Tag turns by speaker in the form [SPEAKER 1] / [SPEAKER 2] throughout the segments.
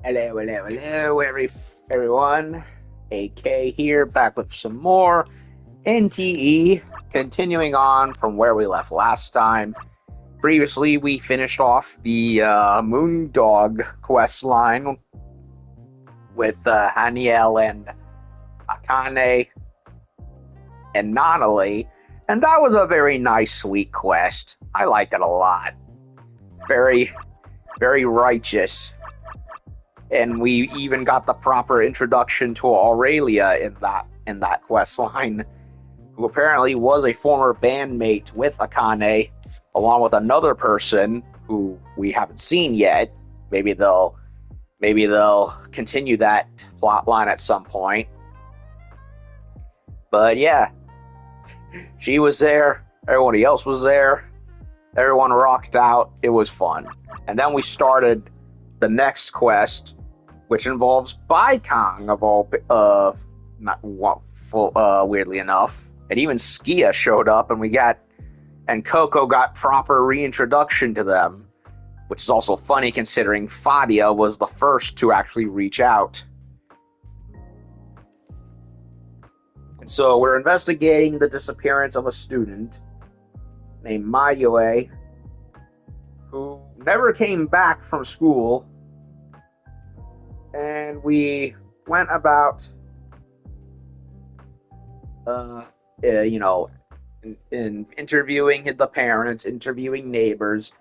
[SPEAKER 1] Hello, hello, hello, everyone. AK here, back with some more NTE, continuing on from where we left last time. Previously, we finished off the Moondog quest line with Haniel and Akane and Nanali, and that was a very nice, sweet quest. I liked it a lot. Very, very righteous. And we even got the proper introduction to Aurelia in that quest line, who apparently was a former bandmate with Akane, along with another person who we haven't seen yet. Maybe they'll continue that plot line at some point. But yeah, she was there. Everybody else was there. Everyone rocked out. It was fun. And then we started the next quest, which involves Baikong of all, weirdly enough, and even Skia showed up, and Coco got proper reintroduction to them, which is also funny considering Fadia was the first to actually reach out. And so we're investigating the disappearance of a student named Mayue, who never came back from school. And we went about, in interviewing the parents, interviewing neighbors,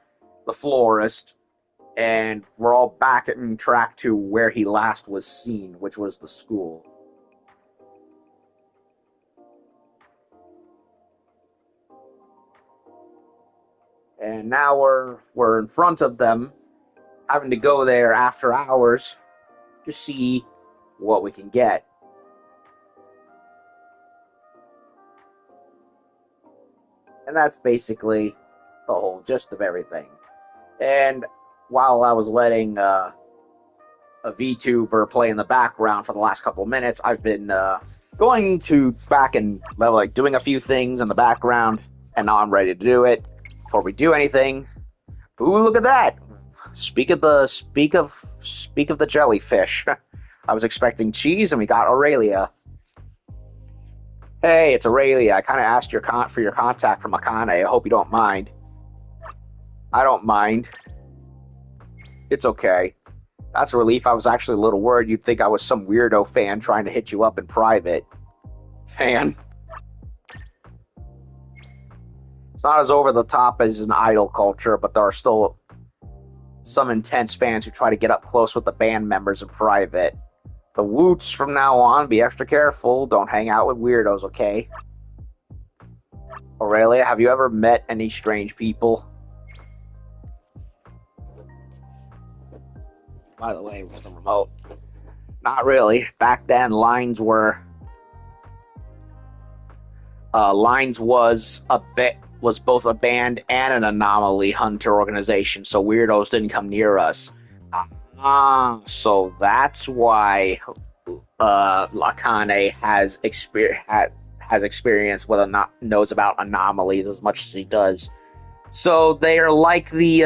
[SPEAKER 1] the florist, and we're all back on track to where he last was seen, which was the school. And now we're in front of them, having to go there after hours to see what we can get. And that's basically the whole gist of everything. And while I was letting a VTuber play in the background for the last couple of minutes, I've been going to back and doing a few things in the background, and now I'm ready to do it. Before we do anything, ooh, look at that! Speak of the jellyfish. I was expecting cheese, and we got Aurelia. Hey, it's Aurelia. I kind of asked for your contact from Akane. I hope you don't mind. I don't mind. It's okay. That's a relief. I was actually a little worried you'd think I was some weirdo fan trying to hit you up in private. Fan? It's not as over the top as an idol culture, but there are still some intense fans who try to get up close with the band members in private. The Woots from now on, be extra careful. Don't hang out with weirdos, okay? Aurelia, have you ever met any strange people? By the way, where's the remote? Not really. Back then, Lines was both a band and an anomaly hunter organization, so weirdos didn't come near us. So that's why Akane has experience whether or not knows about anomalies as much as he does. So they are like they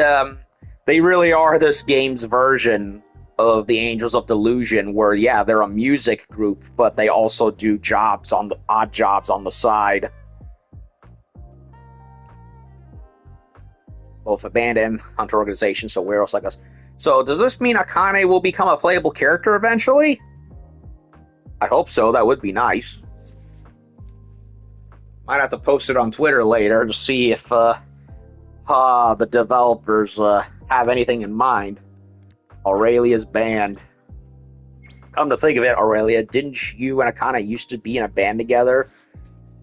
[SPEAKER 1] really are this game's version of the Angels of Delusion, where yeah, they're a music group, but they also do odd jobs on the side. Both a band and hunter organization, so weirdos like us. So does this mean Akane will become a playable character eventually? I hope so. That would be nice. Might have to post it on Twitter later to see if the developers have anything in mind. Aurelia's band. Come to think of it, Aurelia, didn't you and Akane used to be in a band together?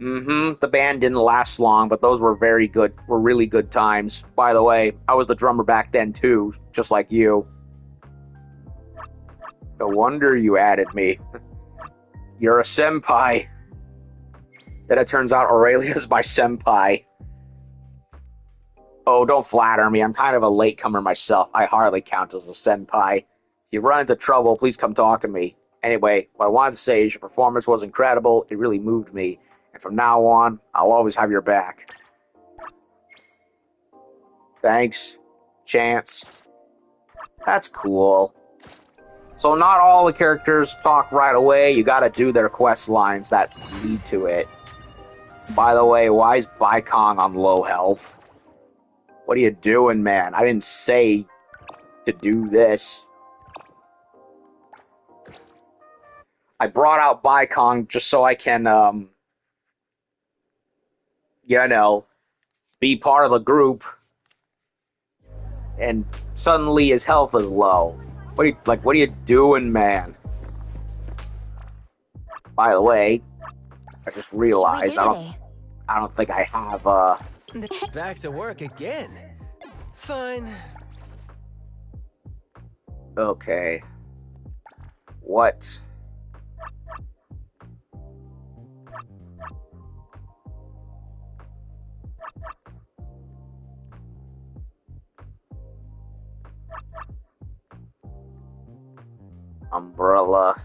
[SPEAKER 1] The band didn't last long, but those were really good times. By the way, I was the drummer back then too, just like you. No wonder you added me. You're a senpai. Then it turns out Aurelia's my senpai. Oh, don't flatter me. I'm kind of a latecomer myself. I hardly count as a senpai. If you run into trouble, please come talk to me. Anyway, what I wanted to say is your performance was incredible. It really moved me. And from now on, I'll always have your back. Thanks. Chance. That's cool. So not all the characters talk right away. You gotta do their quest lines that lead to it. By the way, why is Baikong on low health? What are you doing, man? I didn't say to do this. I brought out Baikong just so I can, you know, be part of the group. And suddenly his health is low. What are you doing, man? By the way, I just realized I don't think I have
[SPEAKER 2] Back to work again. Fine.
[SPEAKER 1] Okay. What? Umbrella.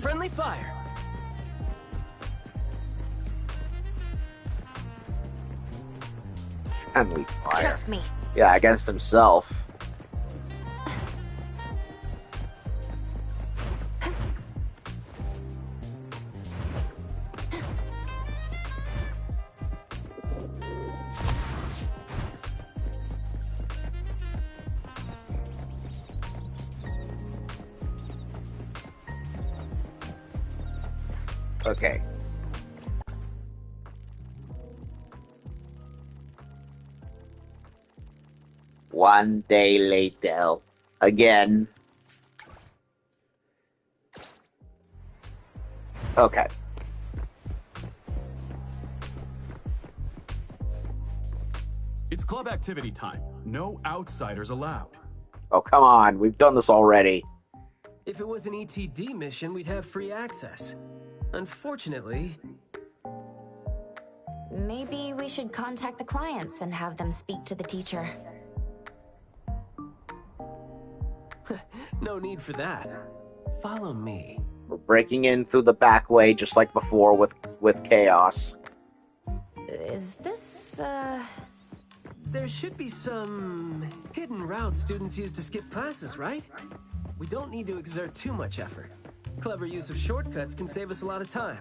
[SPEAKER 2] Friendly fire.
[SPEAKER 1] Friendly fire.
[SPEAKER 3] Trust me.
[SPEAKER 1] Yeah, against himself. Okay. One day later. Again. Okay.
[SPEAKER 4] It's club activity time. No outsiders allowed.
[SPEAKER 1] Oh, come on. We've done this already.
[SPEAKER 2] If it was an ETD mission, we'd have free access. Unfortunately...
[SPEAKER 3] Maybe we should contact the clients and have them speak to the teacher.
[SPEAKER 2] No need for that. Follow me.
[SPEAKER 1] We're breaking in through the back way just like before with Chaos.
[SPEAKER 3] Is this,
[SPEAKER 2] There should be some hidden routes students use to skip classes, right? We don't need to exert too much effort. Clever use of shortcuts can save us a lot of time.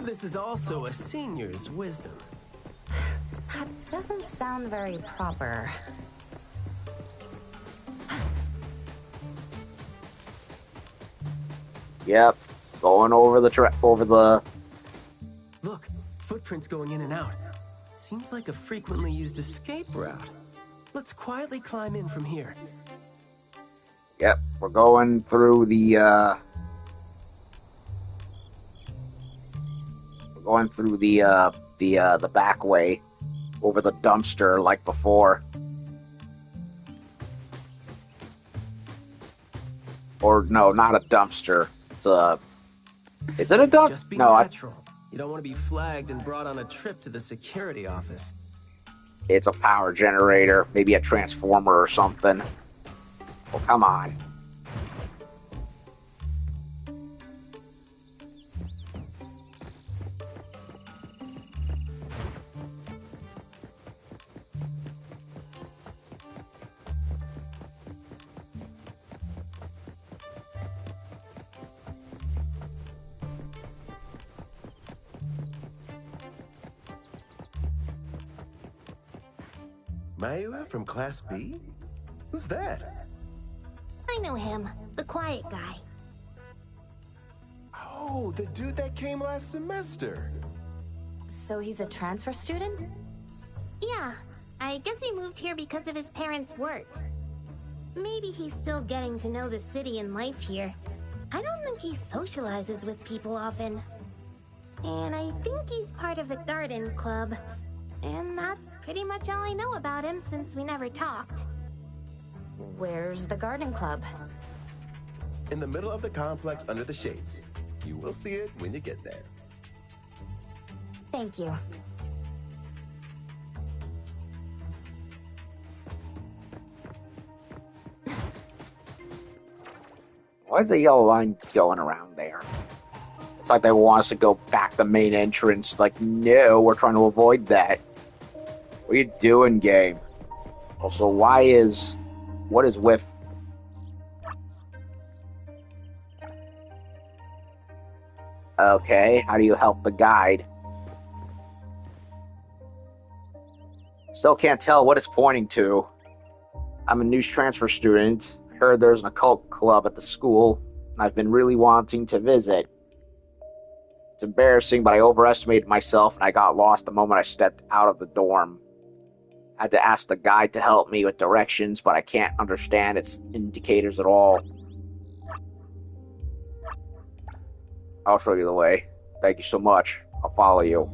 [SPEAKER 2] This is also a senior's wisdom.
[SPEAKER 3] That doesn't sound very proper.
[SPEAKER 1] Yep. Going over the
[SPEAKER 2] Look, footprints going in and out. Seems like a frequently used escape route. Let's quietly climb in from here.
[SPEAKER 1] Yep, we're going through the back way over the dumpster like before. Or no, not a dumpster. Is it a dumpster?
[SPEAKER 2] Just be
[SPEAKER 1] No,
[SPEAKER 2] natural. You don't want to be flagged and brought on a trip to the security office.
[SPEAKER 1] it's a power generator, maybe a transformer or something. Oh, come on.
[SPEAKER 5] Mayua from Class B? Who's that?
[SPEAKER 6] I know him, the quiet guy.
[SPEAKER 5] Oh, the dude that came last semester.
[SPEAKER 3] So he's a transfer student?
[SPEAKER 6] Yeah, I guess he moved here because of his parents' work. Maybe he's still getting to know the city and life here. I don't think he socializes with people often. And I think he's part of the garden club. And that's pretty much all I know about him since we never talked.
[SPEAKER 3] Where's the garden club?
[SPEAKER 5] In the middle of the complex under the shades. You will see it when you get there.
[SPEAKER 3] Thank you.
[SPEAKER 1] Why is the yellow line going around there? It's like they want us to go back the main entrance. Like, no, we're trying to avoid that. What are you doing, game? Also, what is with... Okay, how do you help the guide? Still can't tell what it's pointing to. I'm a news transfer student. Heard there's an occult club at the school, and I've been really wanting to visit. It's embarrassing, but I overestimated myself, and I got lost the moment I stepped out of the dorm. I had to ask the guide to help me with directions, but I can't understand its indicators at all. I'll show you the way. Thank you so much. I'll follow you.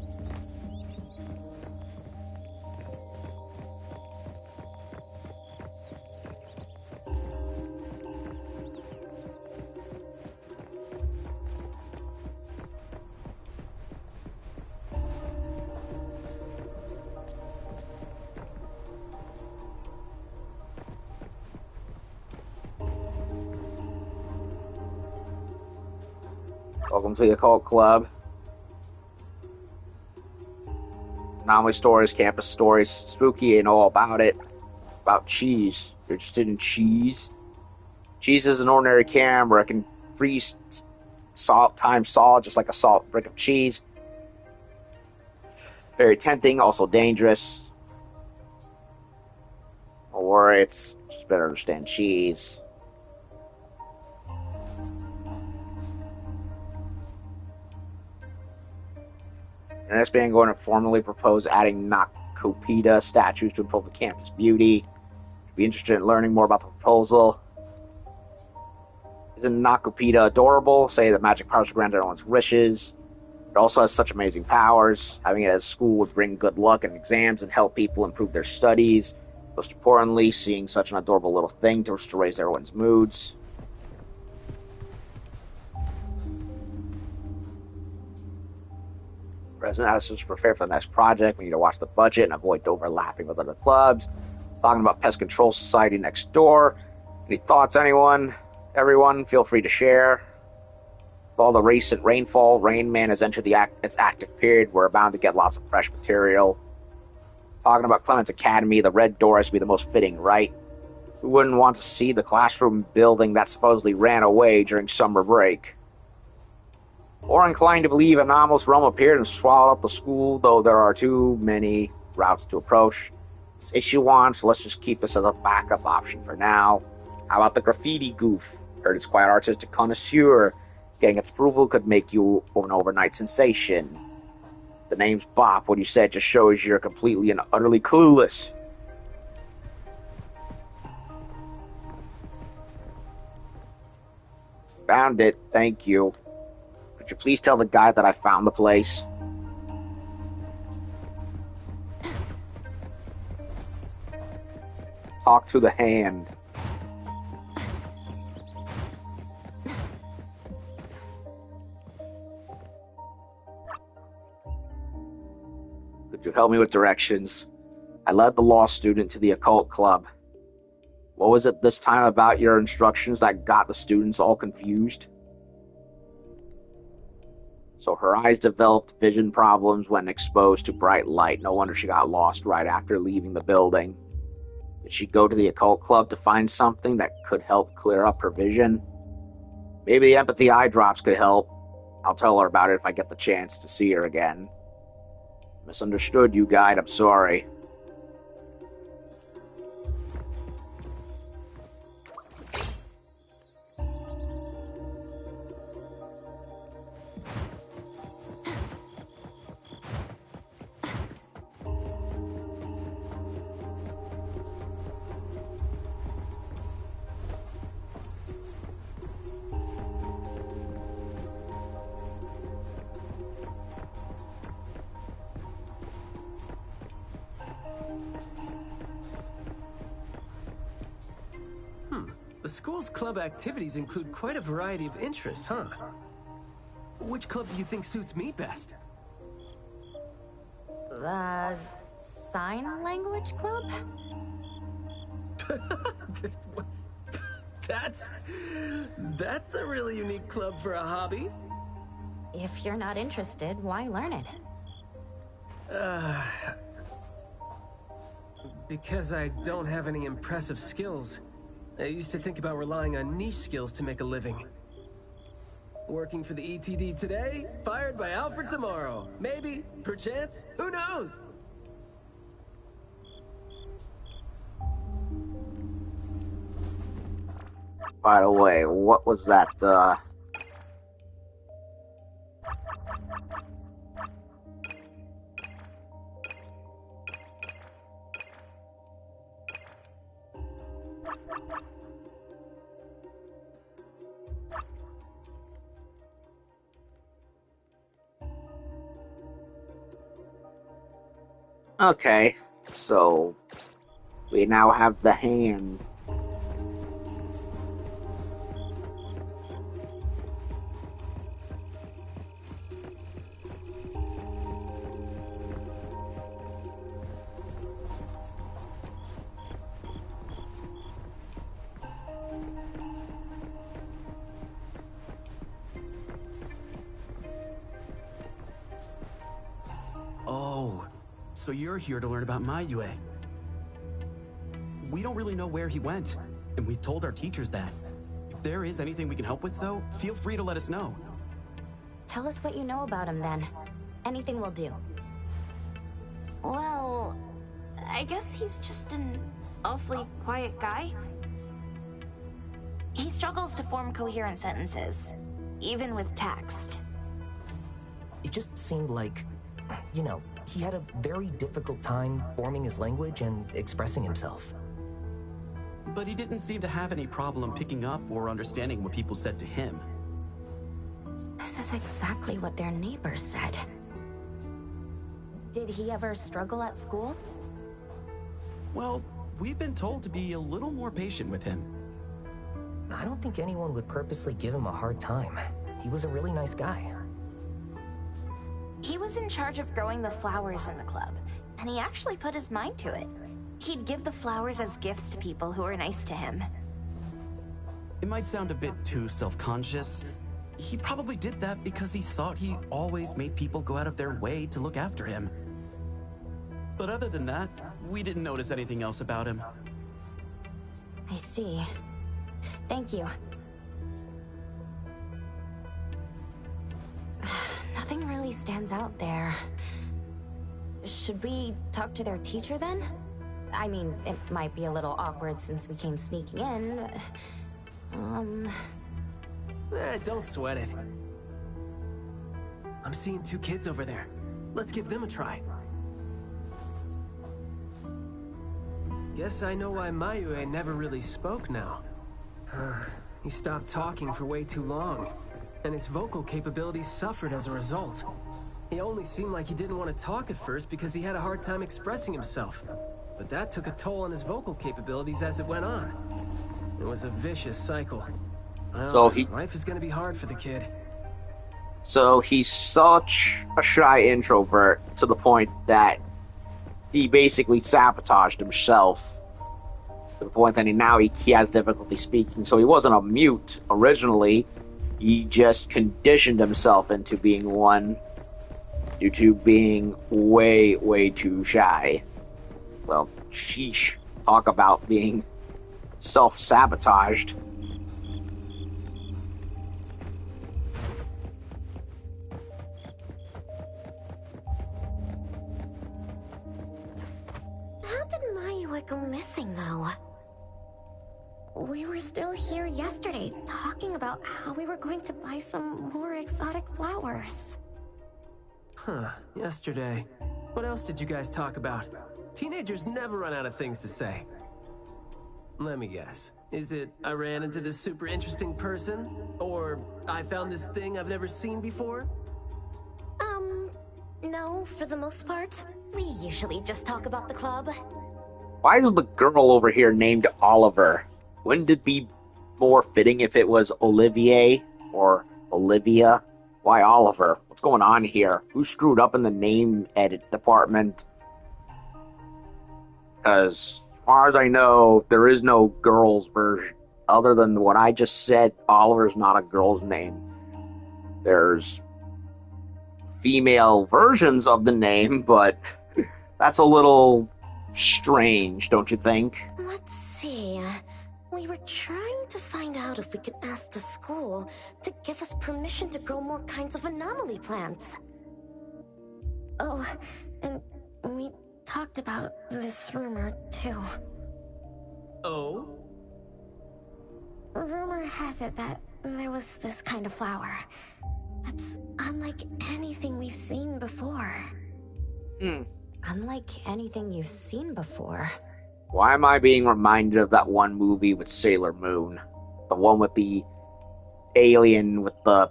[SPEAKER 1] Welcome to the Occult Club. Anomaly stories, campus stories, spooky and all about it. About cheese. You're interested in cheese? Cheese is an ordinary camera. It can freeze salt, time solid, just like a salt brick of cheese. Very tempting, also dangerous. Or it's just better to understand cheese. And this being going to formally propose adding Nakopita statues to improve the campus beauty. If you're interested in learning more about the proposal. Isn't Nakopita adorable? Say that magic powers to grant everyone's wishes. It also has such amazing powers. Having it as school would bring good luck in exams and help people improve their studies. Most importantly, seeing such an adorable little thing to raise everyone's moods. President has to prepare for the next project. We need to watch the budget and avoid overlapping with other clubs. Talking about Pest Control Society next door. Any thoughts, anyone? Everyone, feel free to share. With all the recent rainfall, Rain Man has entered its active period. We're bound to get lots of fresh material. Talking about Clements Academy, the red door has to be the most fitting, right? Who wouldn't want to see the classroom building that supposedly ran away during summer break? Or inclined to believe an anomalous realm appeared and swallowed up the school, though there are too many routes to approach this issue on, so let's just keep this as a backup option for now. How about the graffiti goof? Heard it's quite artistic connoisseur. Getting its approval could make you an overnight sensation. The name's Bop. What you said just shows you're completely and utterly clueless. Found it. Thank you. Could you please tell the guy that I found the place? Talk to the hand. Could you help me with directions? I led the law student to the occult club. What was it this time about your instructions that got the students all confused? So her eyes developed vision problems when exposed to bright light. No wonder she got lost right after leaving the building. Did she go to the occult club to find something that could help clear up her vision? Maybe the empathy eye drops could help. I'll tell her about it if I get the chance to see her again. Misunderstood you, guide. I'm sorry.
[SPEAKER 2] school's club activities include quite a variety of interests, huh? Which club do you think suits me best?
[SPEAKER 3] Sign language club?
[SPEAKER 2] That's a really unique club for a hobby.
[SPEAKER 3] If you're not interested, why learn it?
[SPEAKER 2] Because I don't have any impressive skills. I used to think about relying on niche skills to make a living. Working for the ETD today, fired by Alfred tomorrow. Maybe, perchance, who knows?
[SPEAKER 1] By the way, what was that, Okay, so we now have the hand.
[SPEAKER 4] Oh, so you're here to learn about Mayue. We don't really know where he went, and we've told our teachers that. If there is anything we can help with, though, feel free to let us know.
[SPEAKER 3] Tell us what you know about him, then. Anything will do.
[SPEAKER 7] Well, I guess he's just an awfully quiet guy. He struggles to form coherent sentences, even with text.
[SPEAKER 8] It just seemed like, you know, he had a very difficult time forming his language and expressing himself.
[SPEAKER 4] But he didn't seem to have any problem picking up or understanding what people said to him.
[SPEAKER 3] This is exactly what their neighbors said. Did he ever struggle at school?
[SPEAKER 4] Well, we've been told to be a little more patient with him.
[SPEAKER 8] I don't think anyone would purposely give him a hard time. He was a really nice guy.
[SPEAKER 7] He was in charge of growing the flowers in the club, and he actually put his mind to it. He'd give the flowers as gifts to people who were nice to him.
[SPEAKER 4] It might sound a bit too self-conscious. He probably did that because he thought he always made people go out of their way to look after him. But other than that, we didn't notice anything else about him.
[SPEAKER 3] I see. Thank you. Nothing really stands out there. Should we talk to their teacher then? I mean, it might be a little awkward since we came sneaking in.
[SPEAKER 2] Don't sweat it. I'm seeing two kids over there. Let's give them a try. Guess I know why Mayue never really spoke now. He stopped talking for way too long, and his vocal capabilities suffered as a result. He only seemed like he didn't want to talk at first because he had a hard time expressing himself. But that took a toll on his vocal capabilities as it went on. It was a vicious cycle. Well,
[SPEAKER 1] So
[SPEAKER 2] life is gonna be hard for the kid.
[SPEAKER 1] So he's such a shy introvert to the point that he basically sabotaged himself to the point that now he has difficulty speaking. So he wasn't a mute originally. He just conditioned himself into being one due to being way, way too shy. Well, sheesh. Talk about being self-sabotaged.
[SPEAKER 6] How did Mayue go missing, though? We were still here yesterday, talking about how we were going to buy some more exotic flowers.
[SPEAKER 2] Huh, yesterday. What else did you guys talk about? Teenagers never run out of things to say. Let me guess. Is it I ran into this super interesting person? Or I found this thing I've never seen before?
[SPEAKER 6] No, for the most part. We usually just talk about the club.
[SPEAKER 1] Why is the girl over here named Oliver? Wouldn't it be more fitting if it was Olivier or Olivia. Why Oliver? What's going on here? Who screwed up in the name edit department? Because as far as I know, there is no girl's version. Other than what I just said, Oliver's not a girl's name. There's female versions of the name, but that's a little strange, don't you think?
[SPEAKER 6] Let's see. We were trying to find out if we could ask the school to give us permission to grow more kinds of anomaly plants. Oh, and we talked about this rumor, too.
[SPEAKER 2] Oh?
[SPEAKER 6] Rumor has it that there was this kind of flower that's unlike anything we've seen before.
[SPEAKER 3] Unlike anything you've seen before.
[SPEAKER 1] Why am I being reminded of that one movie with Sailor Moon? The one with the alien with the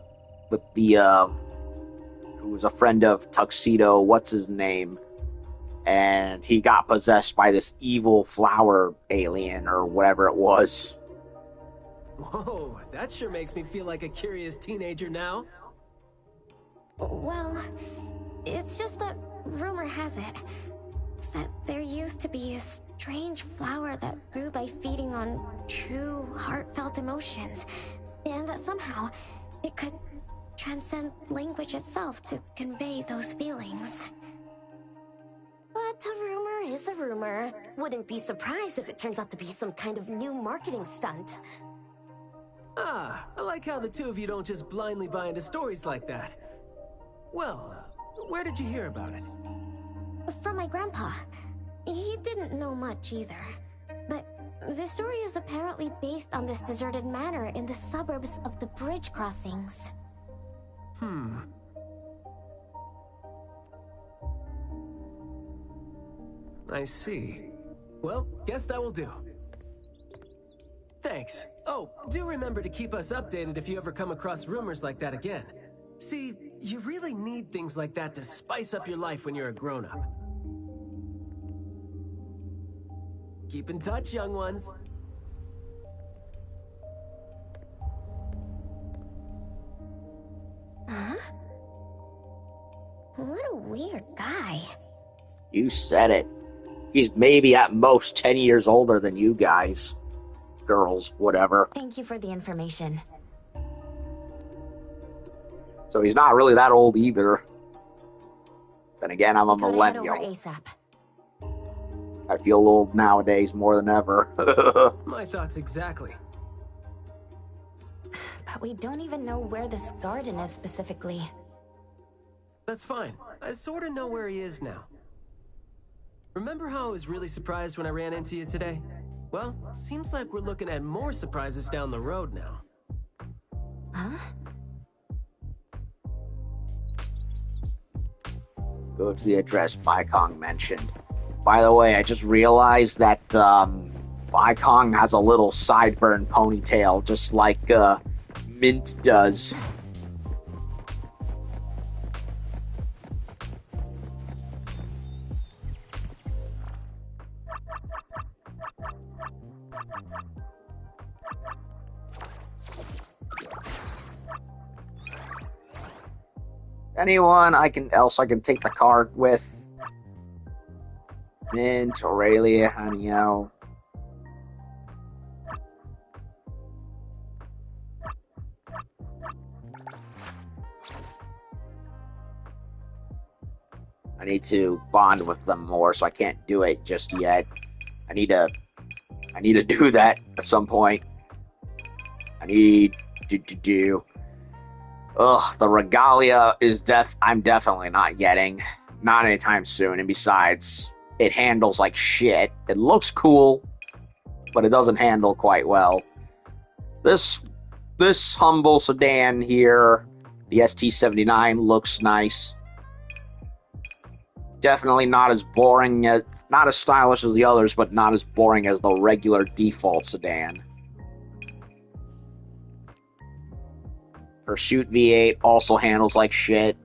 [SPEAKER 1] who was a friend of Tuxedo, what's his name? And he got possessed by this evil flower alien or whatever it was.
[SPEAKER 2] Whoa, that sure makes me feel like a curious teenager now.
[SPEAKER 6] Well, it's just that rumor has it that there used to be a strange flower that grew by feeding on true, heartfelt emotions, and that somehow it could transcend language itself to convey those feelings. But a rumor is a rumor. Wouldn't be surprised if it turns out to be some kind of new marketing stunt.
[SPEAKER 2] Ah, I like how the two of you don't just blindly buy into stories like that. Well, where did you hear about it?
[SPEAKER 6] From my grandpa. He didn't know much either. But the story is apparently based on this deserted manor in the suburbs of the bridge crossings.
[SPEAKER 2] I see. Well, guess that will do. Thanks. Oh, do remember to keep us updated if you ever come across rumors like that again. See, you really need things like that to spice up your life when you're a grown-up. Keep in touch, young ones.
[SPEAKER 6] Huh? What a weird guy.
[SPEAKER 1] You said it. He's maybe at most 10 years older than you guys. Girls, whatever.
[SPEAKER 3] Thank you for the information.
[SPEAKER 1] So he's not really that old either. Then again, I'm a
[SPEAKER 3] We gotta head
[SPEAKER 1] millennial.
[SPEAKER 3] over ASAP.
[SPEAKER 1] I feel old nowadays more than ever.
[SPEAKER 2] My thoughts exactly.
[SPEAKER 3] But we don't even know where this garden is specifically.
[SPEAKER 2] That's fine. I sort of know where he is now. Remember how I was really surprised when I ran into you today? Well, seems like we're looking at more surprises down the road now.
[SPEAKER 3] Huh?
[SPEAKER 1] Go to the address Baikong mentioned. By the way, I just realized that Baikong has a little sideburn ponytail, just like Mint does. Anyone else I can take the card with? Mint, Aurelia, Haniel. I need to bond with them more, so I can't do it just yet. I need to do that at some point. I need to do. Ugh, the regalia is I'm definitely not getting. Not anytime soon, and besides, it handles like shit. It looks cool, but it doesn't handle quite well. This humble sedan here, the ST79, looks nice. Definitely not as boring, not as stylish as the others, but not as boring as the regular default sedan. Pursuit V8 also handles like shit.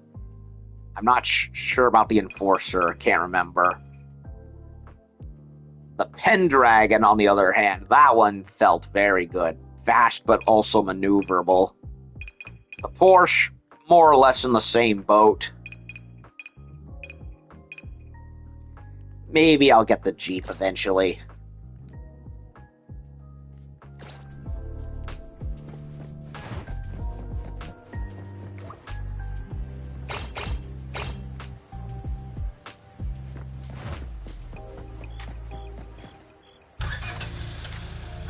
[SPEAKER 1] I'm not sure about the Enforcer, can't remember. The Pendragon, on the other hand, that one felt very good. fast but also maneuverable. The Porsche, more or less in the same boat. Maybe I'll get the Jeep eventually.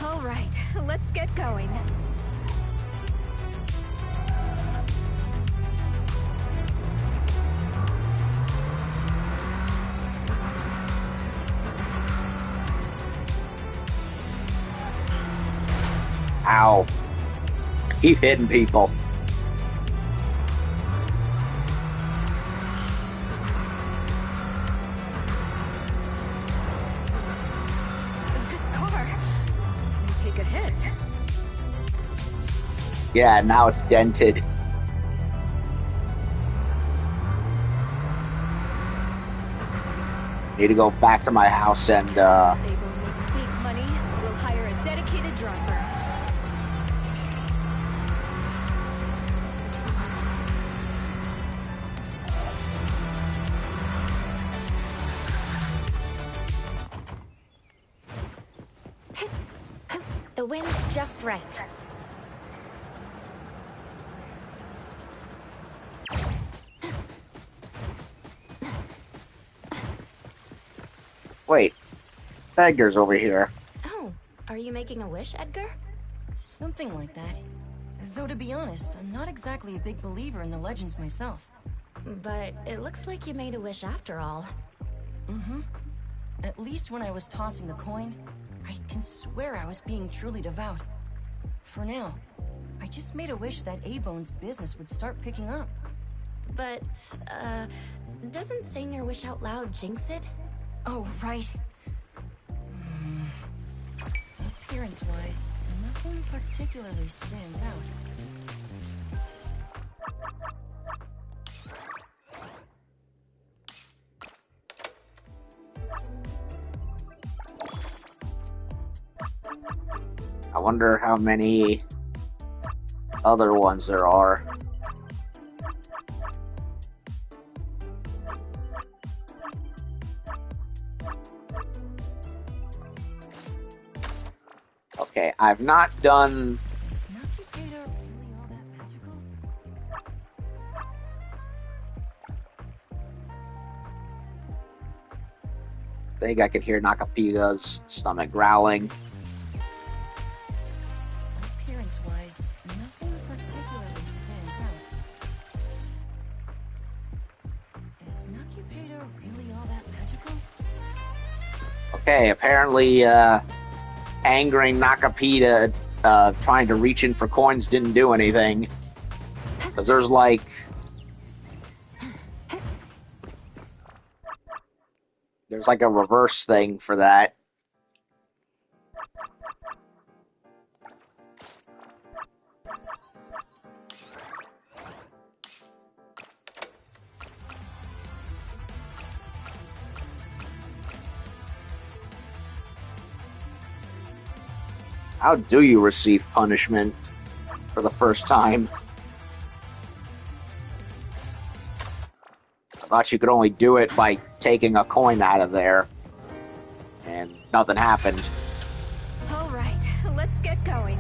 [SPEAKER 9] All right, let's get going.
[SPEAKER 1] Ow. Keep hitting people.
[SPEAKER 9] This car can take a hit.
[SPEAKER 1] Yeah, now it's dented. Need to go back to my house and,
[SPEAKER 9] Sabo makes big money. We'll hire a dedicated driver.
[SPEAKER 3] The wind's just right.
[SPEAKER 1] wait, Edgar's over here.
[SPEAKER 3] Oh, are you making a wish, Edgar?
[SPEAKER 10] Something like that. Though to be honest, I'm not exactly a big believer in the legends myself.
[SPEAKER 3] But it looks like you made a wish after all.
[SPEAKER 10] Mm-hmm. At least when I was tossing the coin, I can swear I was being truly devout. For now, I just made a wish that A-Bone's business would start picking up.
[SPEAKER 3] But, doesn't saying your wish out loud jinx it?
[SPEAKER 10] Oh, right. Appearance-wise, nothing particularly stands out.
[SPEAKER 1] I wonder how many other ones there are. Okay, I've not done...
[SPEAKER 10] Is Nakukeda really all that magical?
[SPEAKER 1] I think I can hear Nakapiga's stomach growling.
[SPEAKER 10] Appearance-wise, nothing particularly stands out. Is Nakukeda really all that magical?
[SPEAKER 1] Okay, apparently, angering Nakapita, trying to reach in for coins didn't do anything. Because there's like... There's like a reverse thing for that. How do you receive punishment for the first time? I thought you could only do it by taking a coin out of there. And nothing happened.
[SPEAKER 9] All right, let's get going.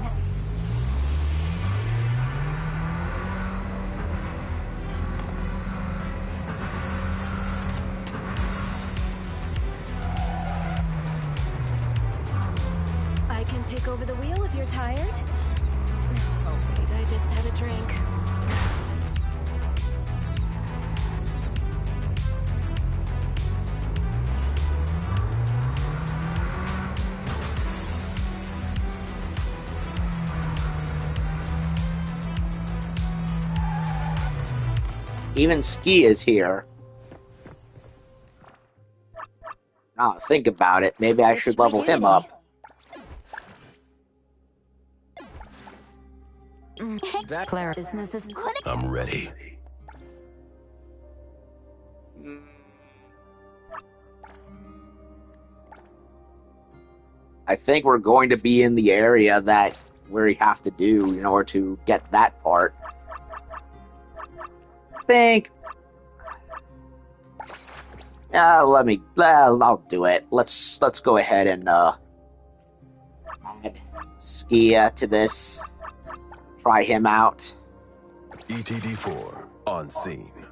[SPEAKER 9] I can take over the wheel if you're tired. Oh wait, I just had a drink.
[SPEAKER 1] Even Ski is here. Now think about it. Maybe I should level him up.
[SPEAKER 9] That Clara business is
[SPEAKER 5] I'm ready.
[SPEAKER 1] I think we're going to be in the area that we have to do in order to get that part. I think. I'll do it. Let's go ahead and add Skia to this. Try him out.
[SPEAKER 5] ETD-4 on scene.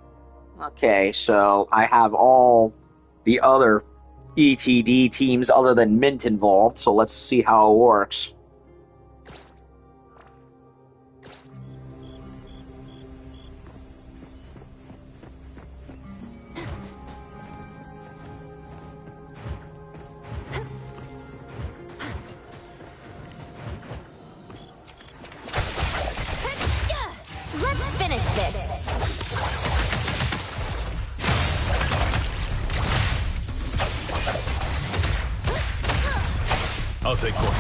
[SPEAKER 1] Okay, so I have all the other ETD teams other than Mint involved, so let's see how it works.
[SPEAKER 3] Let's finish this.
[SPEAKER 5] I'll take point.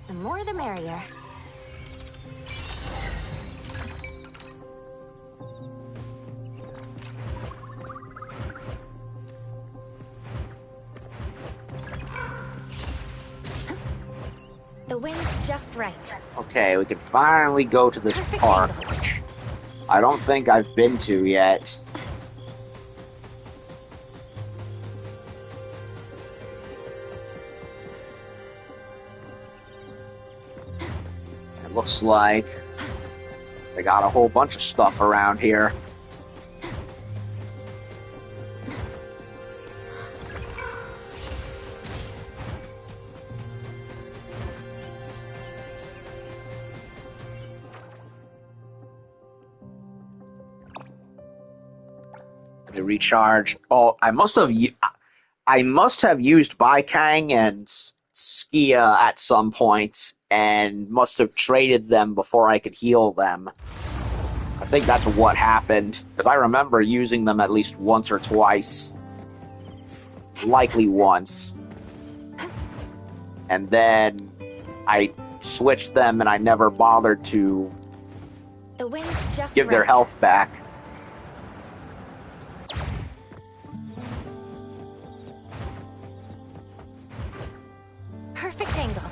[SPEAKER 3] The more the merrier. The wind's just right.
[SPEAKER 1] Okay, we can finally go to this
[SPEAKER 3] Perfect
[SPEAKER 1] park,
[SPEAKER 3] angle.
[SPEAKER 1] which I don't think I've been to yet. It looks like they got a whole bunch of stuff around here. To recharge. Oh, I must have used Baikang and Skia at some point, and must have traded them before I could heal them. I think that's what happened, because I remember using them at least once or twice. Likely once. And then I switched them, and I never bothered to
[SPEAKER 3] The wind's just
[SPEAKER 1] give their
[SPEAKER 3] right.
[SPEAKER 1] health back.
[SPEAKER 3] Perfect angle.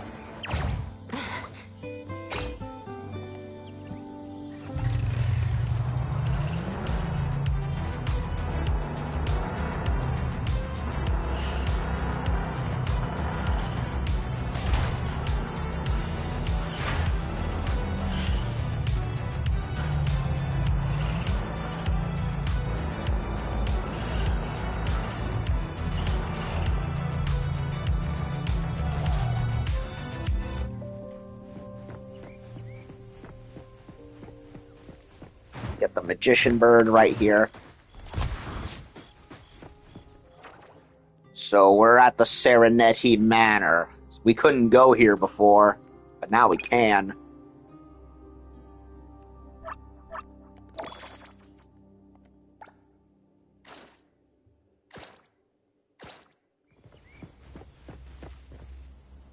[SPEAKER 1] Get the magician bird right here. So we're at the Serenetti Manor. We couldn't go here before, but now we can.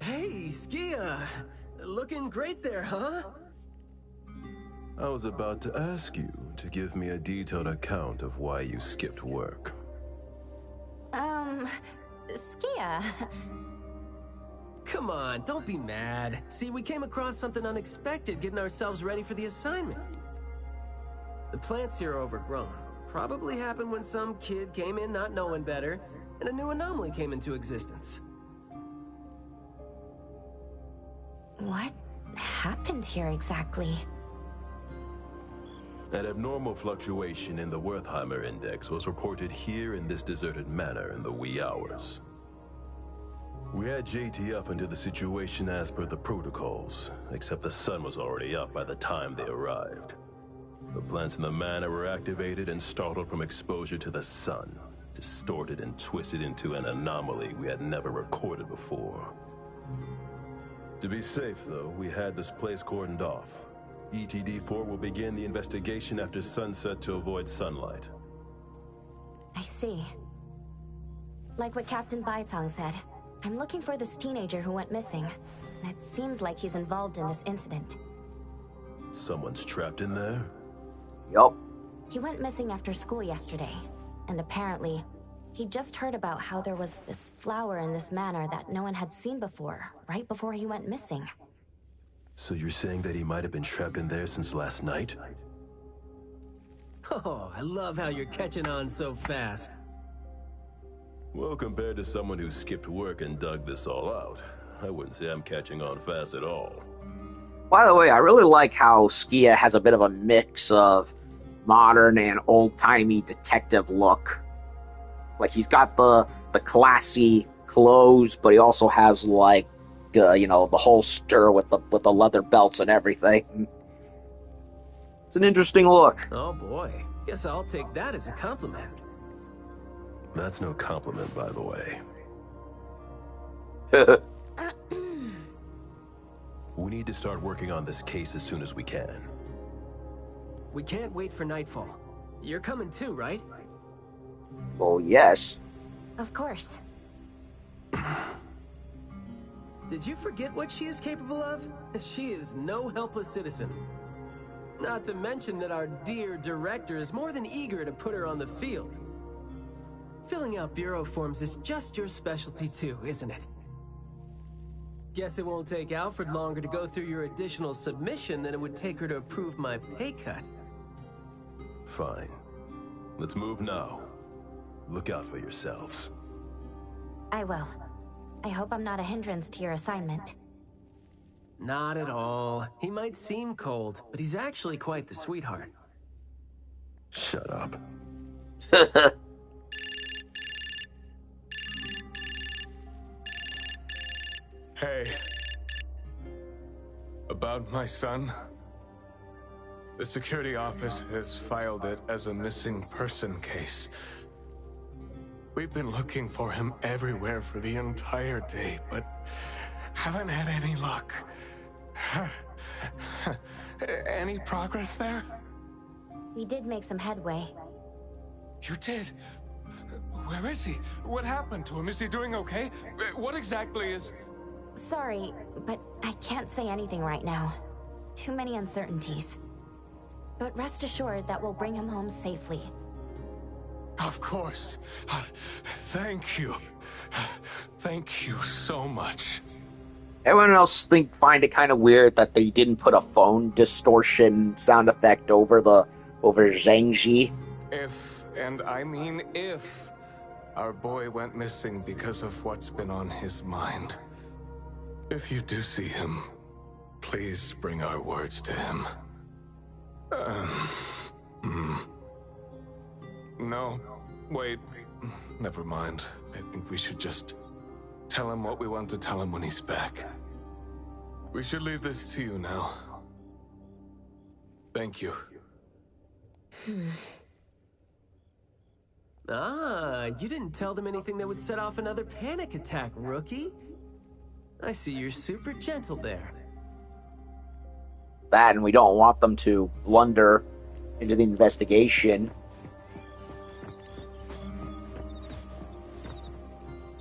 [SPEAKER 2] Hey, Skia! Looking great there, huh?
[SPEAKER 5] I was about to ask you to give me a detailed account of why you skipped work.
[SPEAKER 3] Skia.
[SPEAKER 2] Come on, don't be mad. See, we came across something unexpected getting ourselves ready for the assignment. The plants here are overgrown. Probably happened when some kid came in not knowing better, and a new anomaly came into existence.
[SPEAKER 3] What happened here exactly?
[SPEAKER 5] An abnormal fluctuation in the Wertheimer index was reported here in this deserted manor in the wee hours. We had JTF into the situation as per the protocols, except the sun was already up by the time they arrived. The plants in the manor were activated and startled from exposure to the sun, distorted and twisted into an anomaly we had never recorded before. To be safe, though, we had this place cordoned off. ETD-4 will begin the investigation after sunset to avoid sunlight.
[SPEAKER 3] I see. Like what Captain Baitong said, I'm looking for this teenager who went missing. And it seems like he's involved in this incident.
[SPEAKER 5] Someone's trapped in there?
[SPEAKER 1] Yup.
[SPEAKER 3] He went missing after school yesterday, and apparently, he just heard about how there was this flower in this manor that no one had seen before, right before he went missing.
[SPEAKER 5] So you're saying that he might have been trapped in there since last night?
[SPEAKER 2] Oh, I love how you're catching on so fast.
[SPEAKER 5] Well, compared to someone who skipped work and dug this all out, I wouldn't say I'm catching on fast at all.
[SPEAKER 1] By the way, I really like how Skia has a bit of a mix of modern and old-timey detective look. Like, he's got the classy clothes, but he also has, like, the holster with the leather belts and everything. It's an interesting look.
[SPEAKER 2] Oh boy, guess I'll take that as a compliment.
[SPEAKER 5] That's no compliment, by the way. We need to start working on this case as soon as we can.
[SPEAKER 2] We can't wait for nightfall. You're coming too, right?
[SPEAKER 1] Well, yes.
[SPEAKER 3] Of course.
[SPEAKER 2] Did you forget what she is capable of? She is no helpless citizen. Not to mention that our dear director is more than eager to put her on the field. Filling out bureau forms is just your specialty too, isn't it? Guess it won't take Alfred longer to go through your additional submission than it would take her to approve my pay cut.
[SPEAKER 5] Fine. Let's move now. Look out for yourselves.
[SPEAKER 3] I will. I hope I'm not a hindrance to your assignment.
[SPEAKER 2] Not at all. He might seem cold, but he's actually quite the sweetheart.
[SPEAKER 5] Shut up.
[SPEAKER 11] Hey. About my son? The security office has filed it as a missing person case. We've been looking for him everywhere for the entire day, but haven't had any luck. Any progress there?
[SPEAKER 3] We did make some headway.
[SPEAKER 11] You did? Where is he? What happened to him? Is he doing okay? What exactly is...
[SPEAKER 3] Sorry, but I can't say anything right now. Too many uncertainties. But rest assured that we'll bring him home safely.
[SPEAKER 11] Of course. Thank you. Thank you so much.
[SPEAKER 1] Everyone else find it kind of weird that they didn't put a phone distortion sound effect over Zhangji.
[SPEAKER 11] If, and I mean if, our boy went missing because of what's been on his mind. If you do see him, please bring our words to him. No, wait, never mind. I think we should just tell him what we want to tell him when he's back. We should leave this to you now. Thank you.
[SPEAKER 2] You didn't tell them anything that would set off another panic attack, rookie. I see you're super gentle there.
[SPEAKER 1] That, and we don't want them to blunder into the investigation.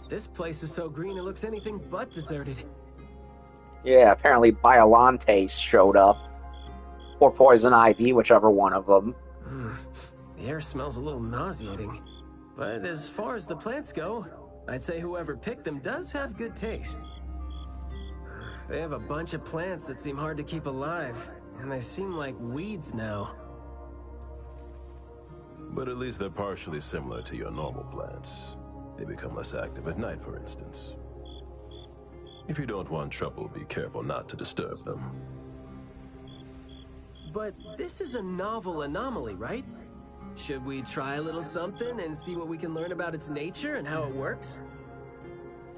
[SPEAKER 2] This place is so green it looks anything but deserted.
[SPEAKER 1] Yeah, apparently Biolantes showed up. Or Poison Ivy, whichever one of them.
[SPEAKER 2] The air smells a little nauseating. But as far as the plants go, I'd say whoever picked them does have good taste. They have a bunch of plants that seem hard to keep alive, and they seem like weeds now.
[SPEAKER 5] But at least they're partially similar to your normal plants. They become less active at night, for instance. If you don't want trouble, be careful not to disturb them.
[SPEAKER 2] But this is a novel anomaly, right? Should we try a little something and see what we can learn about its nature and how it works?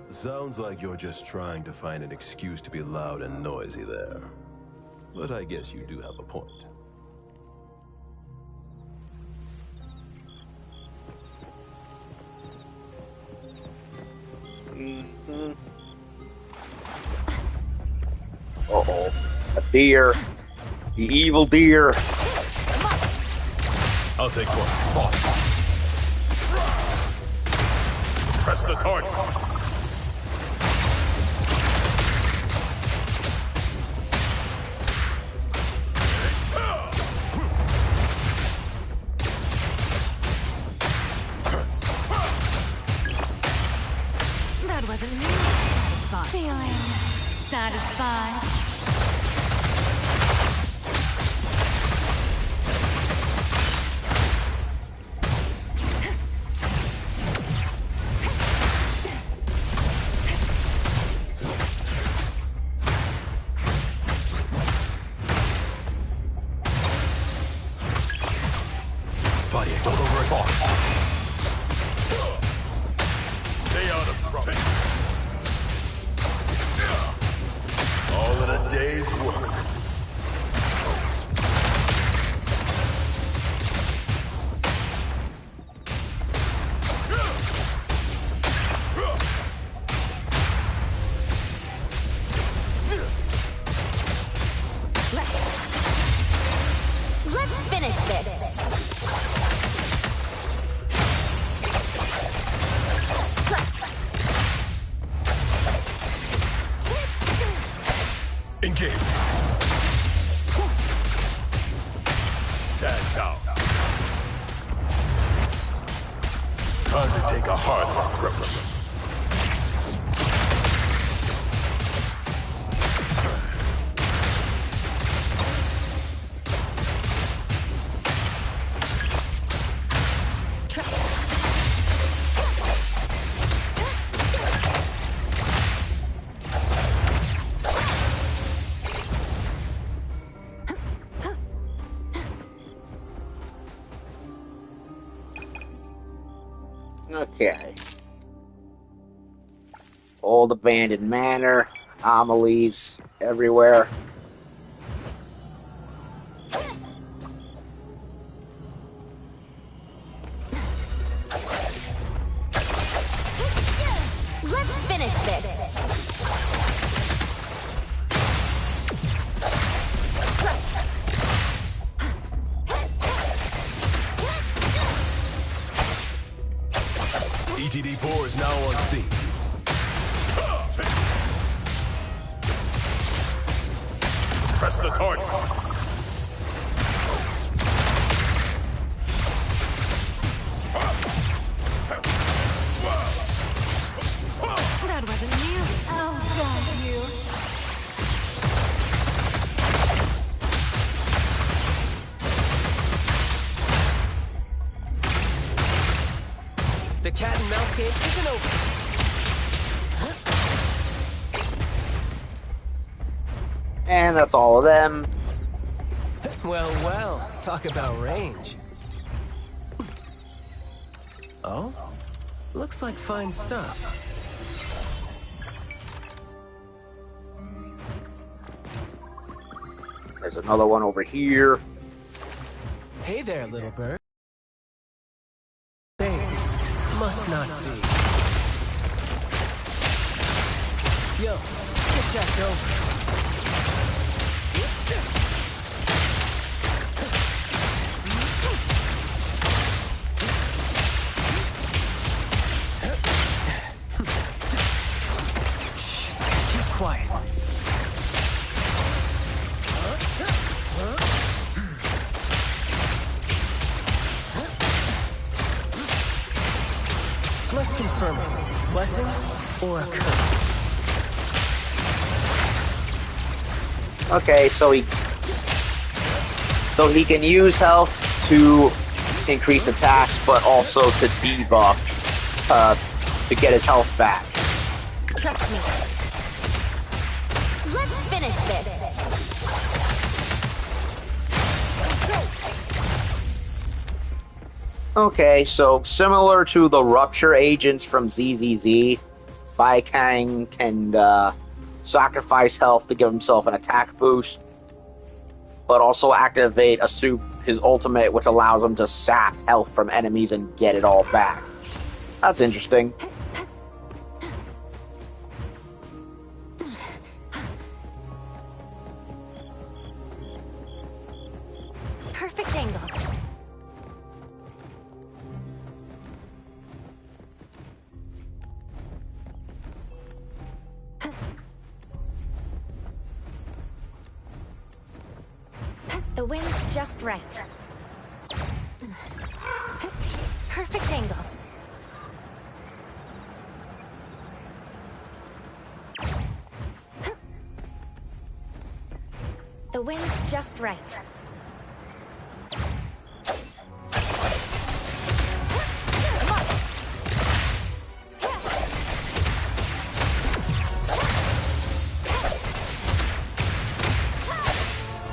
[SPEAKER 5] Sounds like you're just trying to find an excuse to be loud and noisy there. But I guess you do have a point.
[SPEAKER 1] Mm-hmm. Uh-oh. A deer. The evil deer.
[SPEAKER 5] I'll take one. Press the target.
[SPEAKER 9] That wasn't nearly satisfying. Feeling satisfied.
[SPEAKER 5] Stay out of trouble. All in a day's work.
[SPEAKER 3] Let's finish this.
[SPEAKER 5] Engage. Stand down. Time to take a hard look.
[SPEAKER 1] Okay. Old abandoned manor, anomalies everywhere.
[SPEAKER 3] Let's finish this.
[SPEAKER 5] ETD-4 is now on scene. Press the target.
[SPEAKER 9] That wasn't nearly. Oh, God, you.
[SPEAKER 2] The cat and mouse game isn't over.
[SPEAKER 1] And that's all of them.
[SPEAKER 2] Well, well, talk about range. Oh? Looks like fine stuff.
[SPEAKER 1] There's another one over here.
[SPEAKER 2] Hey there, little bird. Things must not be. Yo, get that over. Quiet. Let's confirm it. Blessing or a curse?
[SPEAKER 1] Okay, so he can use health to increase attacks, but also to debuff to get his health back.
[SPEAKER 3] Trust me. Let's finish this.
[SPEAKER 1] Okay, so similar to the Rupture agents from ZZZ, Baikang can sacrifice health to give himself an attack boost, but also activate his ultimate, which allows him to sap health from enemies and get it all back. That's interesting.
[SPEAKER 3] Perfect angle. The wind's just right. Perfect angle. The wind's just right.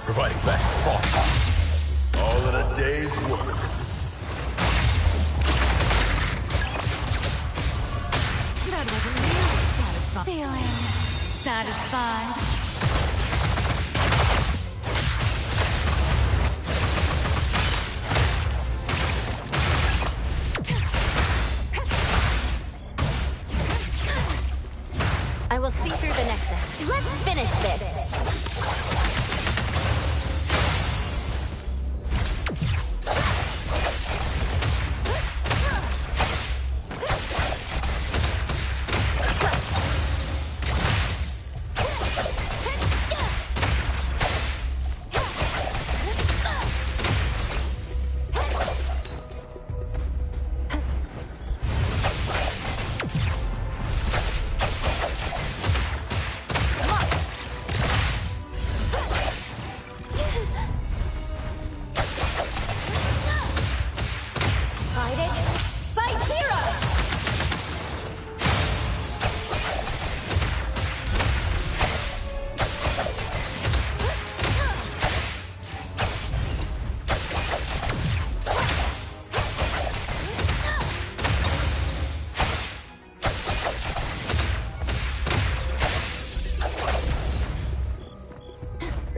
[SPEAKER 5] Providing back frost. All in a day's work.
[SPEAKER 9] That wasn't really satisfying. Feeling satisfied.
[SPEAKER 3] I will see through the Nexus. Let's finish this!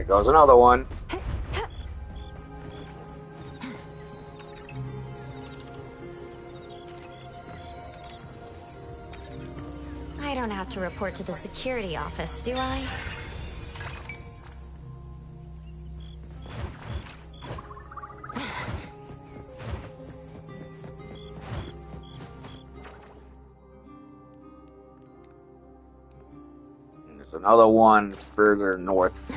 [SPEAKER 1] Goes another one.
[SPEAKER 3] I don't have to report to the security office, do I?
[SPEAKER 1] There's another one further northwest.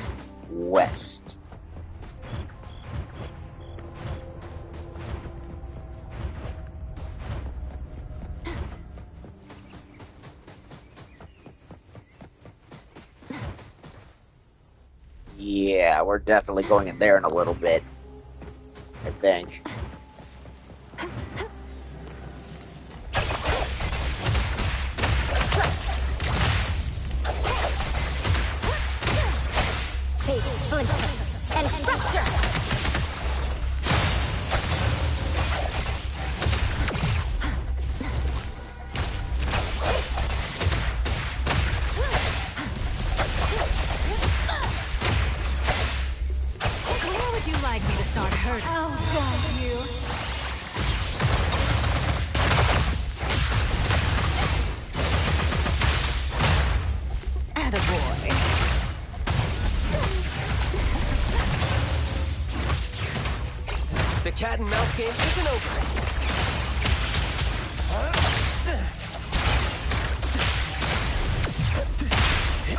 [SPEAKER 1] Yeah, we're definitely going in there in a little bit, I think.
[SPEAKER 3] Take flint and fracture!
[SPEAKER 9] Where would you like me to start hurting? Oh, God, you. Attaboy.
[SPEAKER 2] The cat and mouse game isn't over.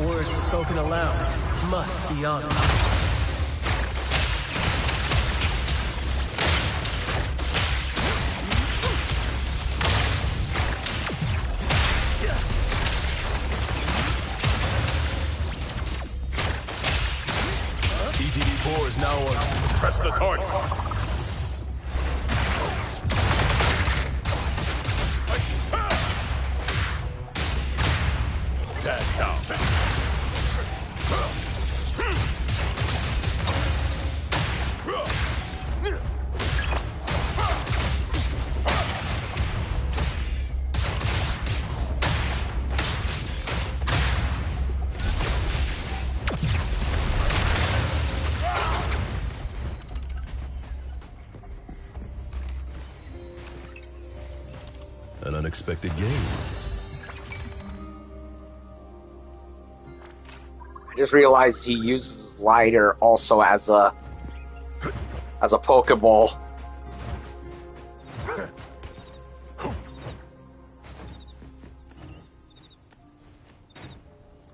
[SPEAKER 2] Words spoken aloud must be honored.
[SPEAKER 5] ETD-4 is now on. Press the target. Stand down. An unexpected game.
[SPEAKER 1] I just realized he uses lighter also as a as a Pokeball.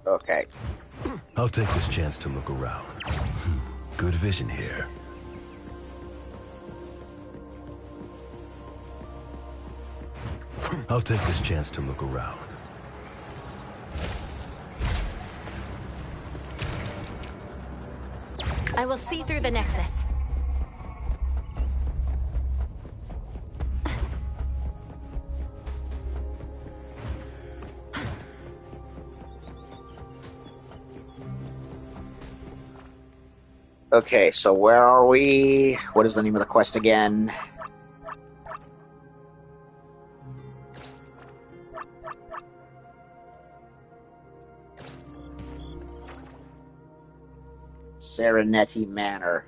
[SPEAKER 1] Okay.
[SPEAKER 5] I'll take this chance to look around. Good vision here. I'll take this chance to look around.
[SPEAKER 3] I will see through the Nexus.
[SPEAKER 1] Okay, so where are we? What is the name of the quest again? Serenetti Manor.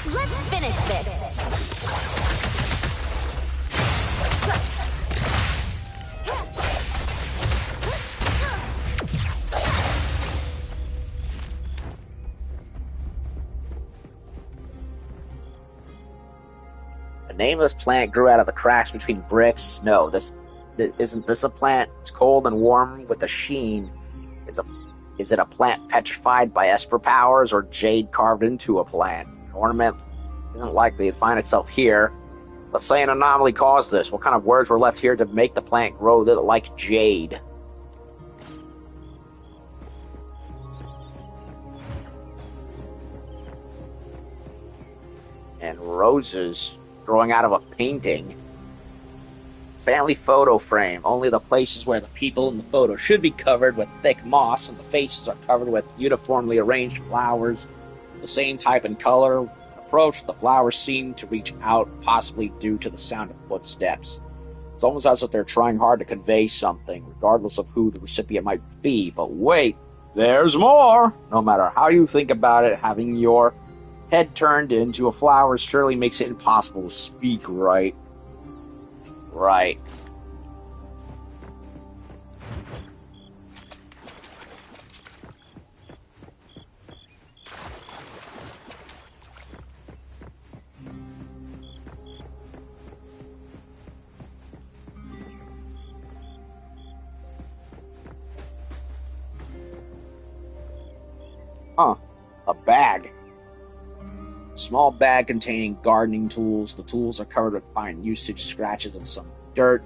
[SPEAKER 3] Let's finish this.
[SPEAKER 1] The name of this plant grew out of the cracks between bricks. No, isn't this a plant? It's cold and warm with a sheen. Is it a plant petrified by Esper powers or jade carved into a plant? An ornament isn't likely to find itself here. Let's say an anomaly caused this. What kind of words were left here to make the plant grow like jade? And roses growing out of a painting. Family photo frame. Only the places where the people in the photo should be covered with thick moss and the faces are covered with uniformly arranged flowers, the same type and color. Approach, the flowers seem to reach out, possibly due to the sound of footsteps. It's almost as if they're trying hard to convey something, regardless of who the recipient might be. But wait, there's more! No matter how you think about it, having your head turned into a flower surely makes it impossible to speak, right? Right. Huh. A bag. Small bag containing gardening tools. The tools are covered with fine usage scratches and some dirt.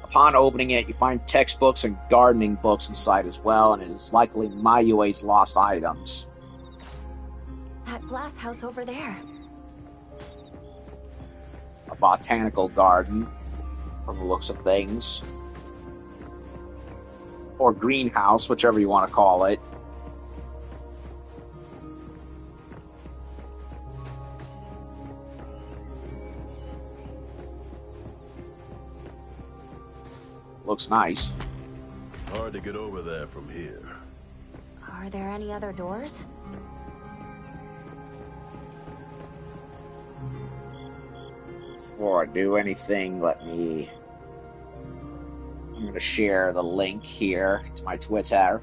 [SPEAKER 1] Upon opening it, you find textbooks and gardening books inside as well, and it is likely Mayue's lost items.
[SPEAKER 3] That glass house over there.
[SPEAKER 1] A botanical garden, from the looks of things. Or greenhouse, whichever you want to call it. Looks nice.
[SPEAKER 5] Hard to get over there from here.
[SPEAKER 3] Are there any other doors?
[SPEAKER 1] Before I do anything, I'm going to share the link here to my Twitter.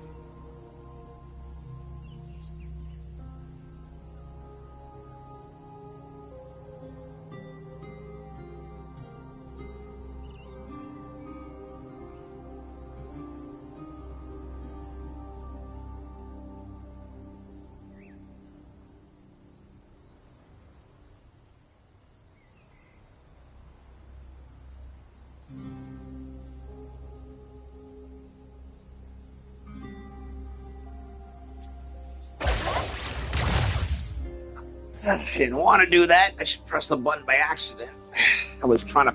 [SPEAKER 1] I didn't want to do that. I just pressed the button by accident. I was trying to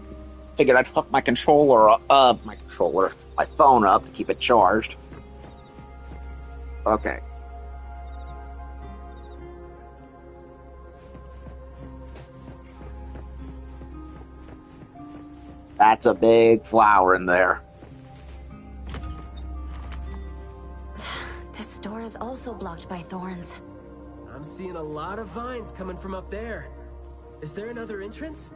[SPEAKER 1] figure I'd hook my my phone up to keep it charged. Okay. That's a big flower in there.
[SPEAKER 3] This door is also blocked by thorns.
[SPEAKER 2] I'm seeing a lot of vines coming from up there. Is there another entrance?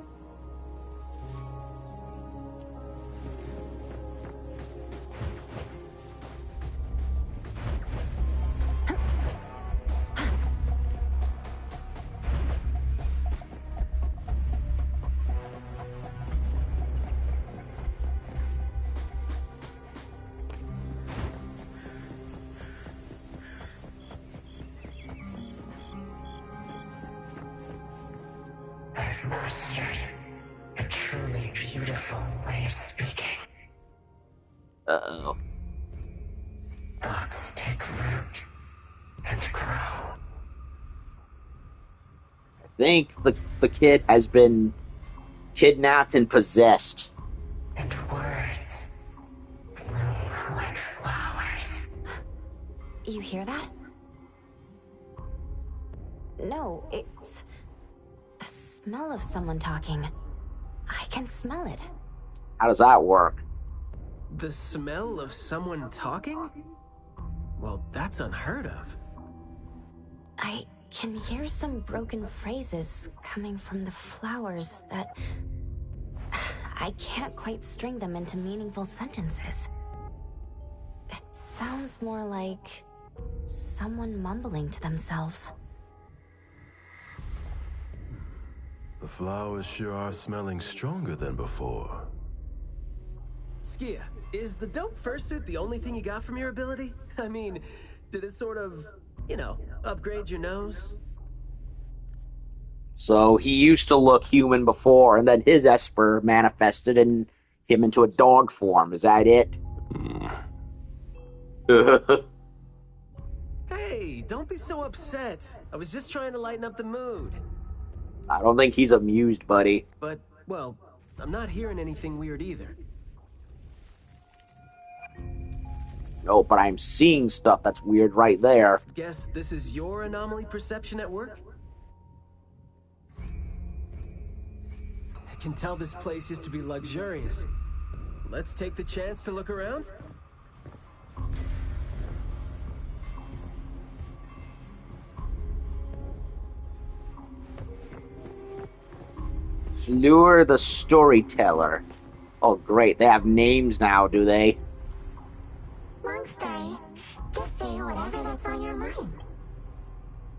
[SPEAKER 12] I've mastered a truly beautiful way of speaking.
[SPEAKER 1] Uh-oh.
[SPEAKER 12] Thoughts take root and grow.
[SPEAKER 1] I think the kid has been kidnapped and possessed.
[SPEAKER 12] And words bloom like flowers.
[SPEAKER 3] You hear that? No, it's the smell of someone talking. I can smell it.
[SPEAKER 1] How does that work?
[SPEAKER 2] The smell of someone talking? Well, that's unheard of.
[SPEAKER 3] I can hear some broken phrases coming from the flowers that... I can't quite string them into meaningful sentences. It sounds more like someone mumbling to themselves.
[SPEAKER 5] The flowers sure are smelling stronger than before.
[SPEAKER 2] Skia, is the dope fursuit the only thing you got from your ability? I mean, did it sort of, upgrade your nose?
[SPEAKER 1] So he used to look human before, and then his Esper manifested him into a dog form. Is that it?
[SPEAKER 2] Hey, don't be so upset. I was just trying to lighten up the mood.
[SPEAKER 1] I don't think he's amused, buddy.
[SPEAKER 2] But, well, I'm not hearing anything weird either.
[SPEAKER 1] No, but I'm seeing stuff that's weird right there.
[SPEAKER 2] Guess this is your anomaly perception at work? I can tell this place used to be luxurious. Let's take the chance to look around?
[SPEAKER 1] Lure the storyteller. Oh, great. They have names now, do they?
[SPEAKER 6] Long story. Just say whatever that's on your mind.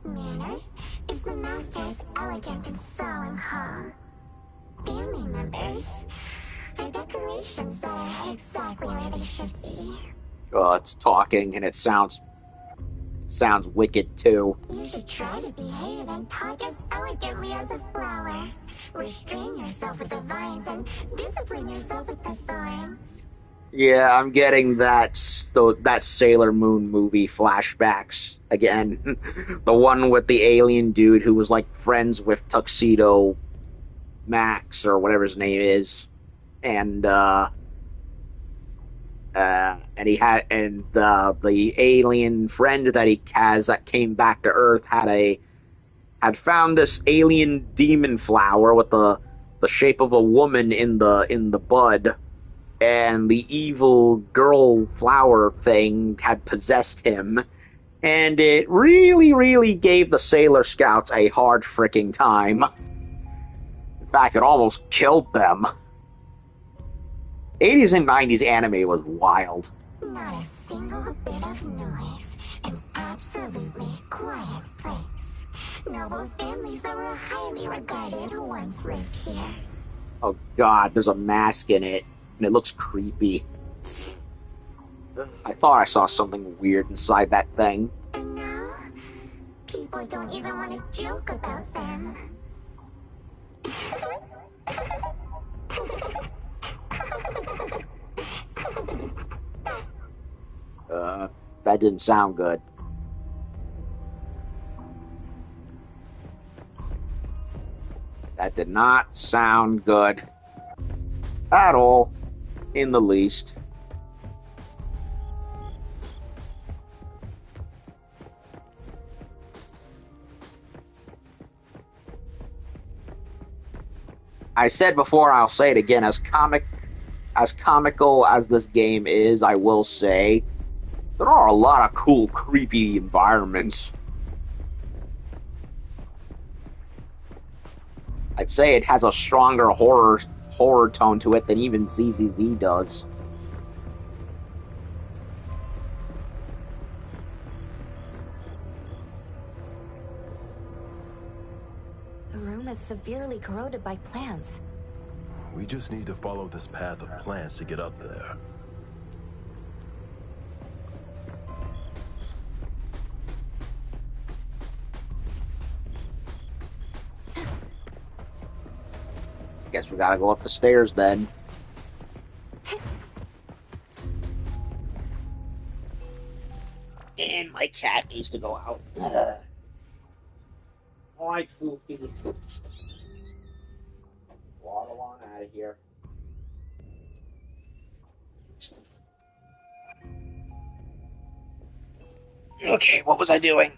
[SPEAKER 6] Manor is the master's elegant and solemn hall. Family members are decorations that are exactly where they should be.
[SPEAKER 1] Oh, it's talking, and it sounds wicked, too.
[SPEAKER 6] You should try to behave and talk as elegantly as a flower. Restrain yourself with the vines and discipline yourself with the thorns.
[SPEAKER 1] Yeah, I'm getting that Sailor Moon movie flashbacks again. The one with the alien dude who was like friends with Tuxedo Max or whatever his name is, and the alien friend that he has that came back to Earth had found this alien demon flower with the shape of a woman in the bud. And the evil girl flower thing had possessed him, and it really, really gave the Sailor Scouts a hard fricking time. In fact, it almost killed them. 80s and 90s anime was wild.
[SPEAKER 6] Not a single bit of noise. An absolutely quiet place. Noble families that were highly regarded once lived here.
[SPEAKER 1] Oh god, there's a mask in it. And it looks creepy. I thought I saw something weird inside that thing.
[SPEAKER 6] And now, people don't even want to joke about them.
[SPEAKER 1] That didn't sound good. That did not sound good at all, in the least. I said before, I'll say it again, as comical as this game is, I will say, there are a lot of cool, creepy environments. I'd say it has a stronger horror tone to it than even ZZZ does.
[SPEAKER 3] The room is severely corroded by plants.
[SPEAKER 5] We just need to follow this path of plants to get up there.
[SPEAKER 1] Guess we gotta go up the stairs then. And my cat needs to go out. Alright, Foofy. Waddle on out of here. Okay, what was I doing?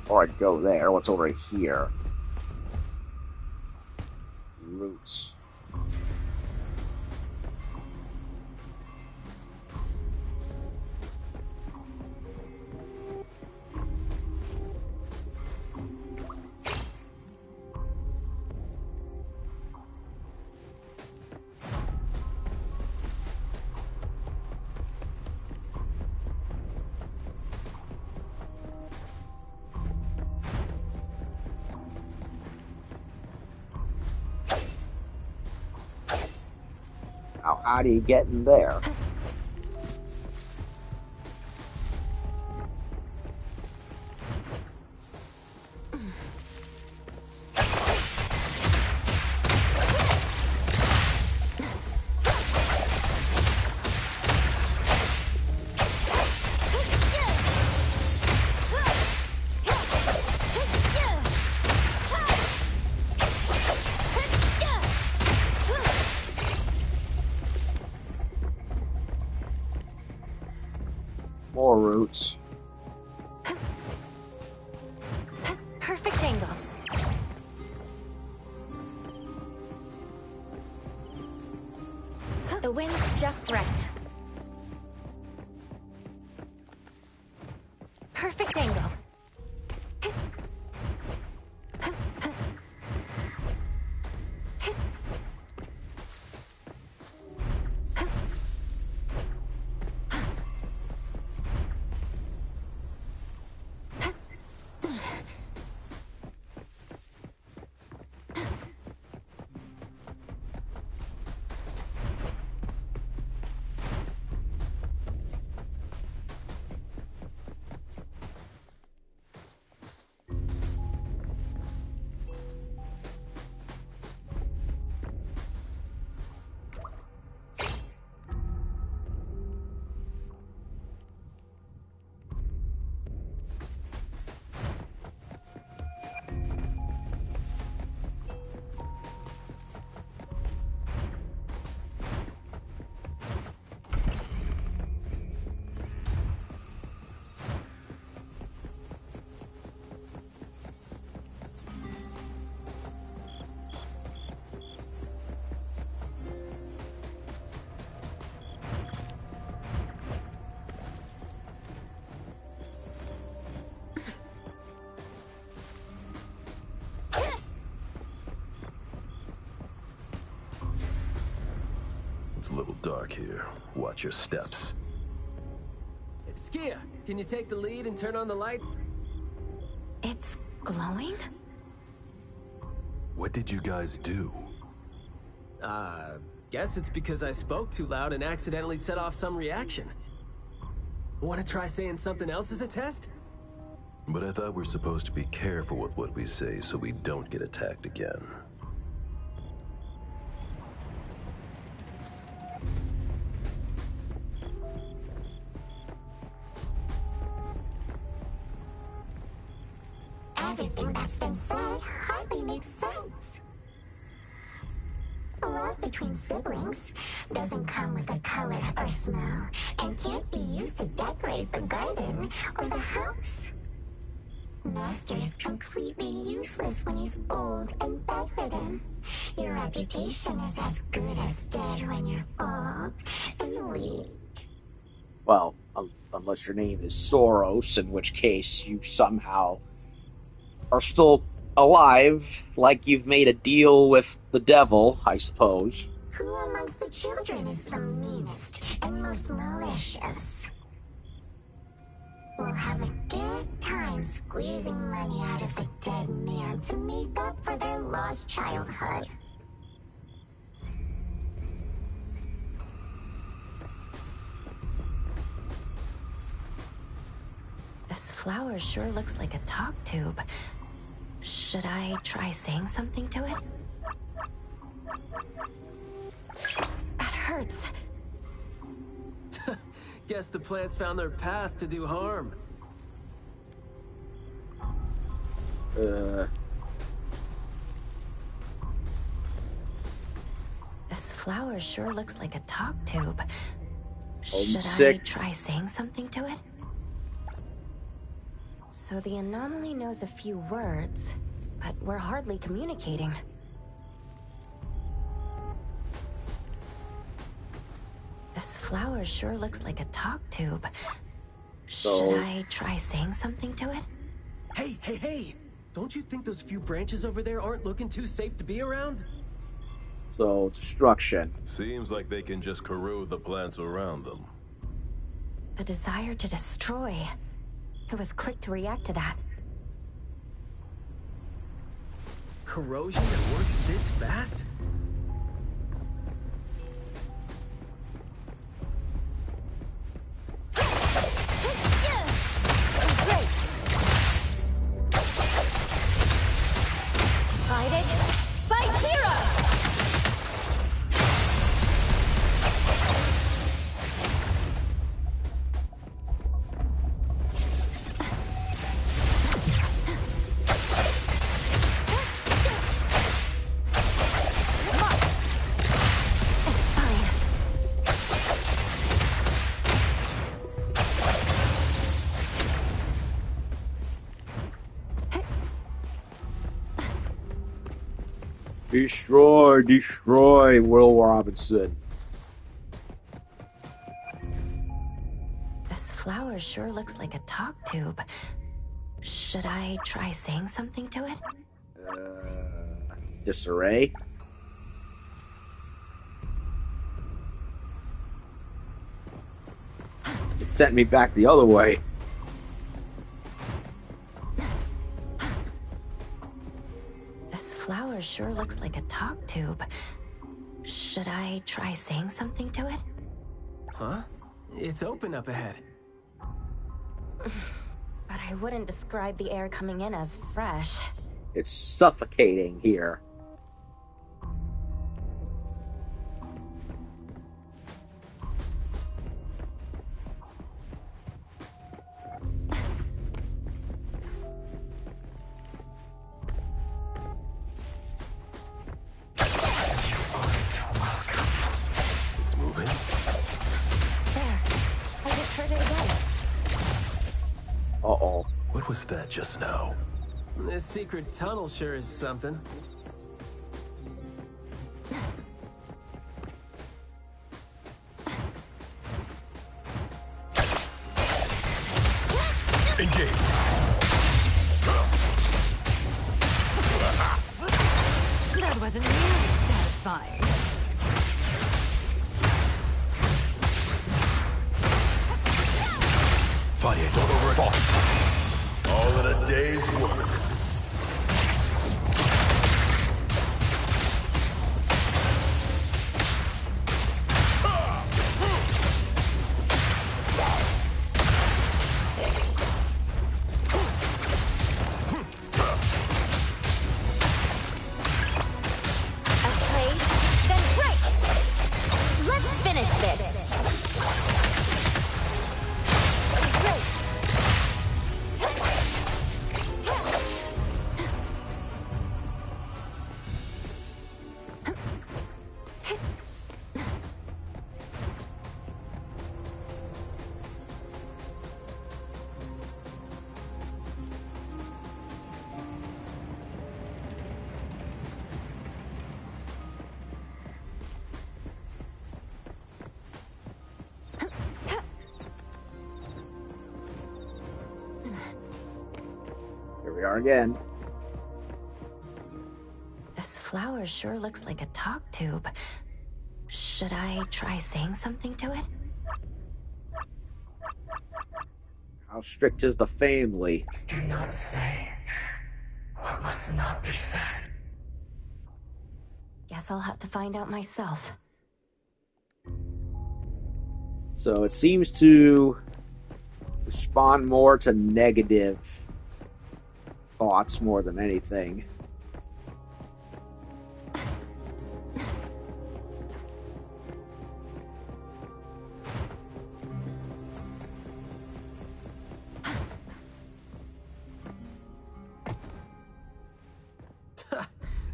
[SPEAKER 1] Or I'd go there. What's over here? Roots. Now, how do you get in there? More roots.
[SPEAKER 3] Perfect angle. The wind's just right. Perfect angle.
[SPEAKER 5] It's a little dark here. Watch your steps.
[SPEAKER 2] Skia, can you take the lead and turn on the lights?
[SPEAKER 3] It's glowing?
[SPEAKER 5] What did you guys do?
[SPEAKER 2] Guess it's because I spoke too loud and accidentally set off some reaction. Want to try saying something else as a test?
[SPEAKER 5] But I thought we're supposed to be careful with what we say so we don't get attacked again.
[SPEAKER 12] Everything that's been said hardly makes sense. Love between siblings doesn't come with a color or smell and can't be used to decorate the garden or the house. Master is completely useless when he's old and bedridden. Your reputation is as good as dead when you're old and weak.
[SPEAKER 1] Well, unless your name is Soros, in which case you somehow are still alive, like you've made a deal with the devil, I suppose.
[SPEAKER 12] Who amongst the children is the meanest and most malicious? We'll have a good time squeezing money out of the dead man to make up for their lost childhood.
[SPEAKER 3] This flower sure looks like a talk tube. Should I try saying something to it? That hurts.
[SPEAKER 2] Guess the plants found their path to do harm.
[SPEAKER 3] This flower sure looks like a talk tube. Should
[SPEAKER 1] Homesick.
[SPEAKER 3] I try saying something to it? So the anomaly knows a few words, but we're hardly communicating. This flower sure looks like a talk tube.
[SPEAKER 1] So-
[SPEAKER 3] Should I try saying something to it?
[SPEAKER 2] Hey, hey, hey! Don't you think those few branches over there aren't looking too safe to be around?
[SPEAKER 1] So, destruction.
[SPEAKER 5] Seems like they can just corrode the plants around them.
[SPEAKER 3] The desire to destroy. It was quick to react to that.
[SPEAKER 2] Corrosion that works this fast?
[SPEAKER 9] Fight it! Fight hero!
[SPEAKER 1] Destroy, destroy, Will Robinson.
[SPEAKER 3] This flower sure looks like a talk tube. Should I try saying something to it?
[SPEAKER 1] Disarray. It sent me back the other way.
[SPEAKER 3] This flower sure looks like a talk tube. Should I try saying something to it?
[SPEAKER 2] Huh? It's open up ahead.
[SPEAKER 3] But I wouldn't describe the air coming in as fresh.
[SPEAKER 1] It's suffocating here.
[SPEAKER 5] It's moving.
[SPEAKER 3] There. I just heard it again.
[SPEAKER 1] Uh-oh.
[SPEAKER 5] What was that just now?
[SPEAKER 2] This secret tunnel sure is something.
[SPEAKER 5] Engage!
[SPEAKER 9] That wasn't really satisfying.
[SPEAKER 5] Fire it all over it. All in a day's work.
[SPEAKER 3] A plate, then break! Let's finish this! Great!
[SPEAKER 1] are again.
[SPEAKER 3] This flower sure looks like a talk tube. Should I try saying something to it?
[SPEAKER 1] How strict is the family?
[SPEAKER 12] Do not say what must not be said.
[SPEAKER 3] Guess I'll have to find out myself.
[SPEAKER 1] So it seems to respond more to negative thoughts more than anything.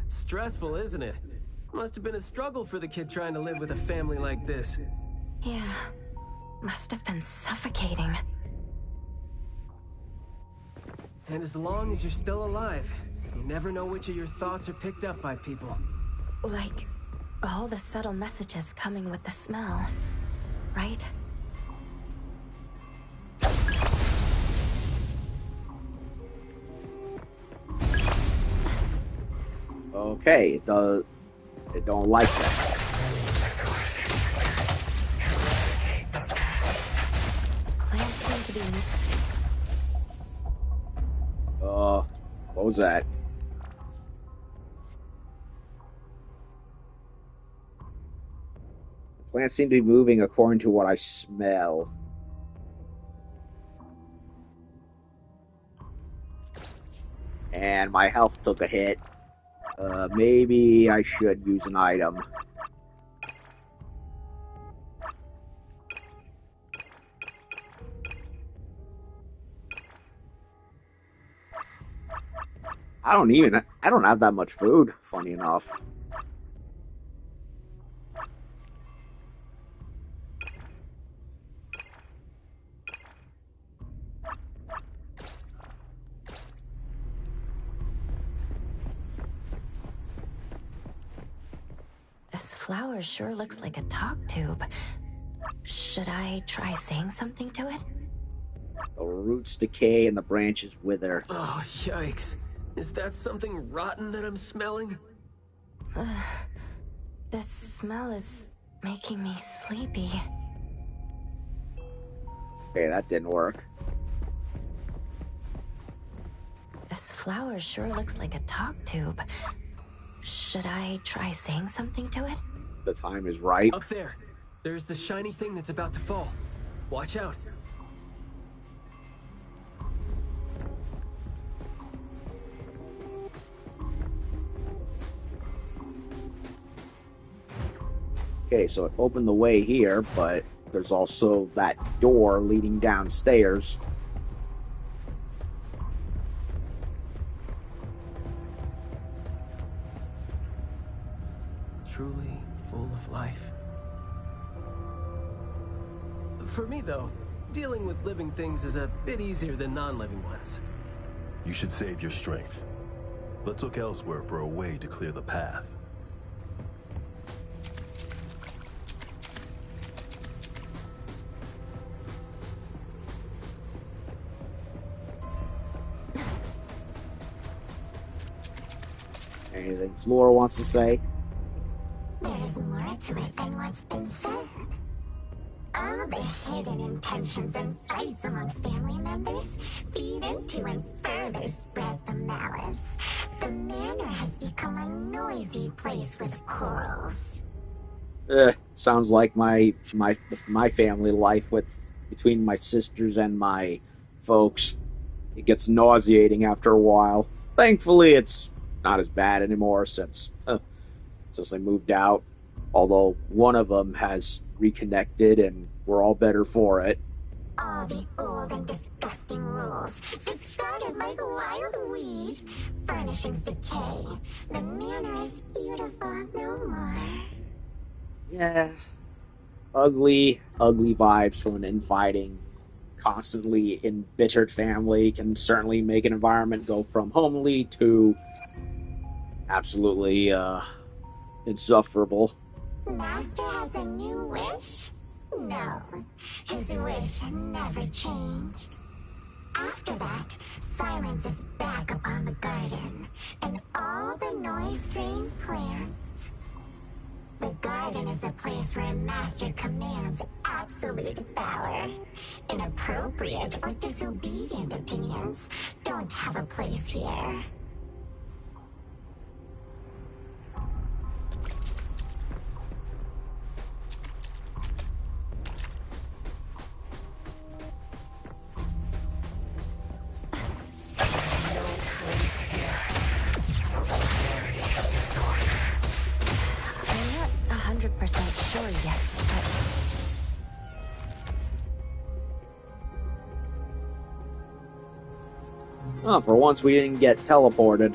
[SPEAKER 2] Stressful, isn't it? Must have been a struggle for the kid trying to live with a family like this.
[SPEAKER 3] Yeah, must have been suffocating.
[SPEAKER 2] And as long as you're still alive, you never know which of your thoughts are picked up by people.
[SPEAKER 3] Like, all the subtle messages coming with the smell, right?
[SPEAKER 1] Okay, it don't like that.
[SPEAKER 3] Plants seem to be...
[SPEAKER 1] What was that? The plants seem to be moving according to what I smell. And my health took a hit. Maybe I should use an item. I don't have that much food, funny enough.
[SPEAKER 3] This flower sure looks like a talk tube. Should I try saying something to it?
[SPEAKER 1] The roots decay and the branches wither.
[SPEAKER 2] Oh, yikes. Is that something rotten that I'm smelling?
[SPEAKER 3] This smell is making me sleepy.
[SPEAKER 1] Okay, that didn't work.
[SPEAKER 3] This flower sure looks like a talk tube. Should I try saying something to it?
[SPEAKER 1] The time is right.
[SPEAKER 2] Up there. There's the shiny thing that's about to fall. Watch out.
[SPEAKER 1] Okay, so it opened the way here, but there's also that door leading downstairs.
[SPEAKER 2] Truly full of life. For me, though, dealing with living things is a bit easier than non-living ones.
[SPEAKER 5] You should save your strength. Let's look elsewhere for a way to clear the path.
[SPEAKER 1] Anything Flora wants to say?
[SPEAKER 12] There is more to it than what's been said. All the hidden intentions and fights among family members feed into and further spread the malice. The manor has become a noisy place with quarrels.
[SPEAKER 1] Sounds like my family life between my sisters and my folks. It gets nauseating after a while. Thankfully, it's not as bad anymore since they moved out. Although one of them has reconnected, and we're all better for it.
[SPEAKER 12] All the old and disgusting rules discarded like a wild weed. Furnishings decay. The manor is beautiful no more.
[SPEAKER 1] Yeah, ugly vibes from an infighting, constantly embittered family can certainly make an environment go from homely to absolutely insufferable.
[SPEAKER 12] Master has a new wish? No, his wish never changed. After that, silence is back upon the garden, and all the noise-drained plants. The garden is a place where a master commands absolute power. Inappropriate or disobedient opinions don't have a place here.
[SPEAKER 3] I'm not 100% sure yet, but...
[SPEAKER 1] Oh, for once we didn't get teleported.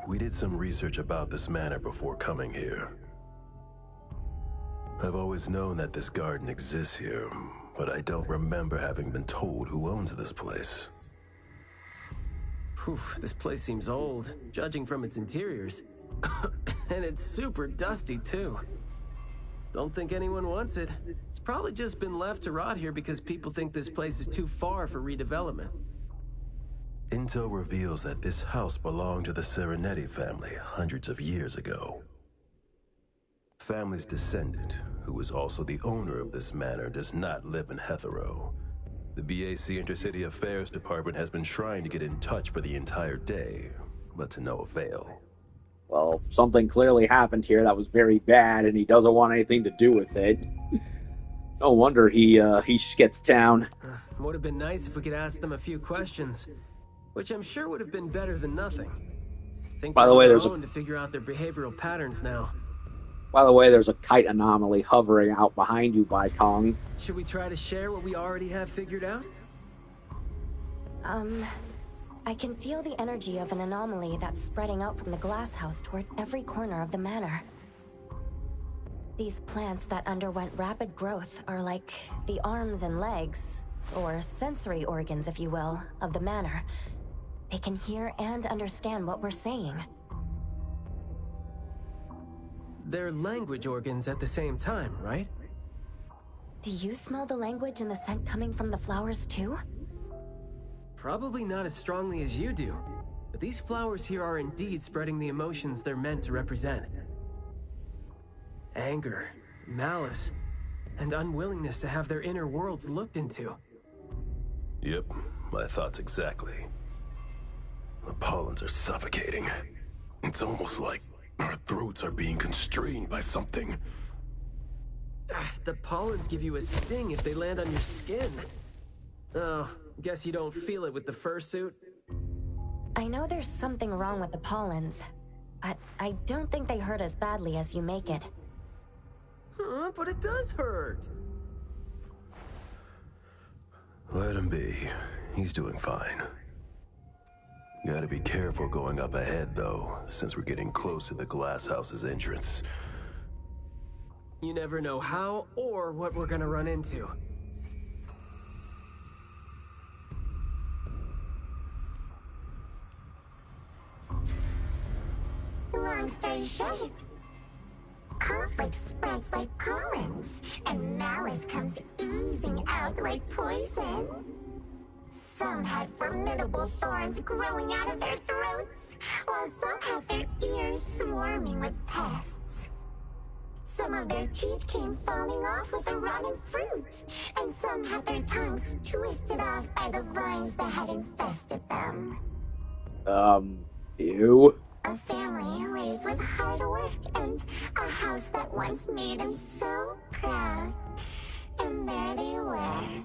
[SPEAKER 5] We did some research about this manor before coming here. I've always known that this garden exists here, but I don't remember having been told who owns this place.
[SPEAKER 2] Whew, this place seems old, judging from its interiors. And it's super dusty, too. Don't think anyone wants it. It's probably just been left to rot here because people think this place is too far for redevelopment.
[SPEAKER 5] Intel reveals that this house belonged to the Serenetti family hundreds of years ago. Family's descendant, who is also the owner of this manor, does not live in Heathrow. The BAC Intercity Affairs Department has been trying to get in touch for the entire day, but to no avail.
[SPEAKER 1] Well, something clearly happened here that was very bad, and he doesn't want anything to do with it. No wonder he skipped town.
[SPEAKER 2] Would have been nice if we could ask them a few questions, which I'm sure would have been better than nothing. I think
[SPEAKER 1] By the way,
[SPEAKER 2] we're
[SPEAKER 1] there's
[SPEAKER 2] on to figure out their behavioral patterns now.
[SPEAKER 1] By the way, there's a kite anomaly hovering out behind you, by Kong.
[SPEAKER 2] Should we try to share what we already have figured out?
[SPEAKER 3] I can feel the energy of an anomaly that's spreading out from the glass house toward every corner of the manor. These plants that underwent rapid growth are like the arms and legs, or sensory organs, if you will, of the manor. They can hear and understand what we're saying.
[SPEAKER 2] They're language organs at the same time, right?
[SPEAKER 3] Do you smell the language and the scent coming from the flowers too?
[SPEAKER 2] Probably not as strongly as you do, but these flowers here are indeed spreading the emotions they're meant to represent. Anger, malice, and unwillingness to have their inner worlds looked into.
[SPEAKER 5] Yep, my thoughts exactly. The pollens are suffocating. It's almost like our throats are being constrained by something.
[SPEAKER 2] The pollens give you a sting if they land on your skin. Oh, guess you don't feel it with the fursuit?
[SPEAKER 3] I know there's something wrong with the pollens, but I don't think they hurt as badly as you make it.
[SPEAKER 2] But it does hurt!
[SPEAKER 5] Let him be. He's doing fine. Gotta be careful going up ahead, though, since we're getting close to the glass house's entrance.
[SPEAKER 2] You never know how or what we're gonna run into.
[SPEAKER 12] Long story short, conflict spreads like pollens, and malice comes oozing out like poison. Some had formidable thorns growing out of their throats, while some had their ears swarming with pests. Some of their teeth came falling off with the rotten fruit, and some had their tongues twisted off by the vines that had infested them.
[SPEAKER 1] Ew.
[SPEAKER 12] A family raised with hard work and a house that once made them so proud. And there they were,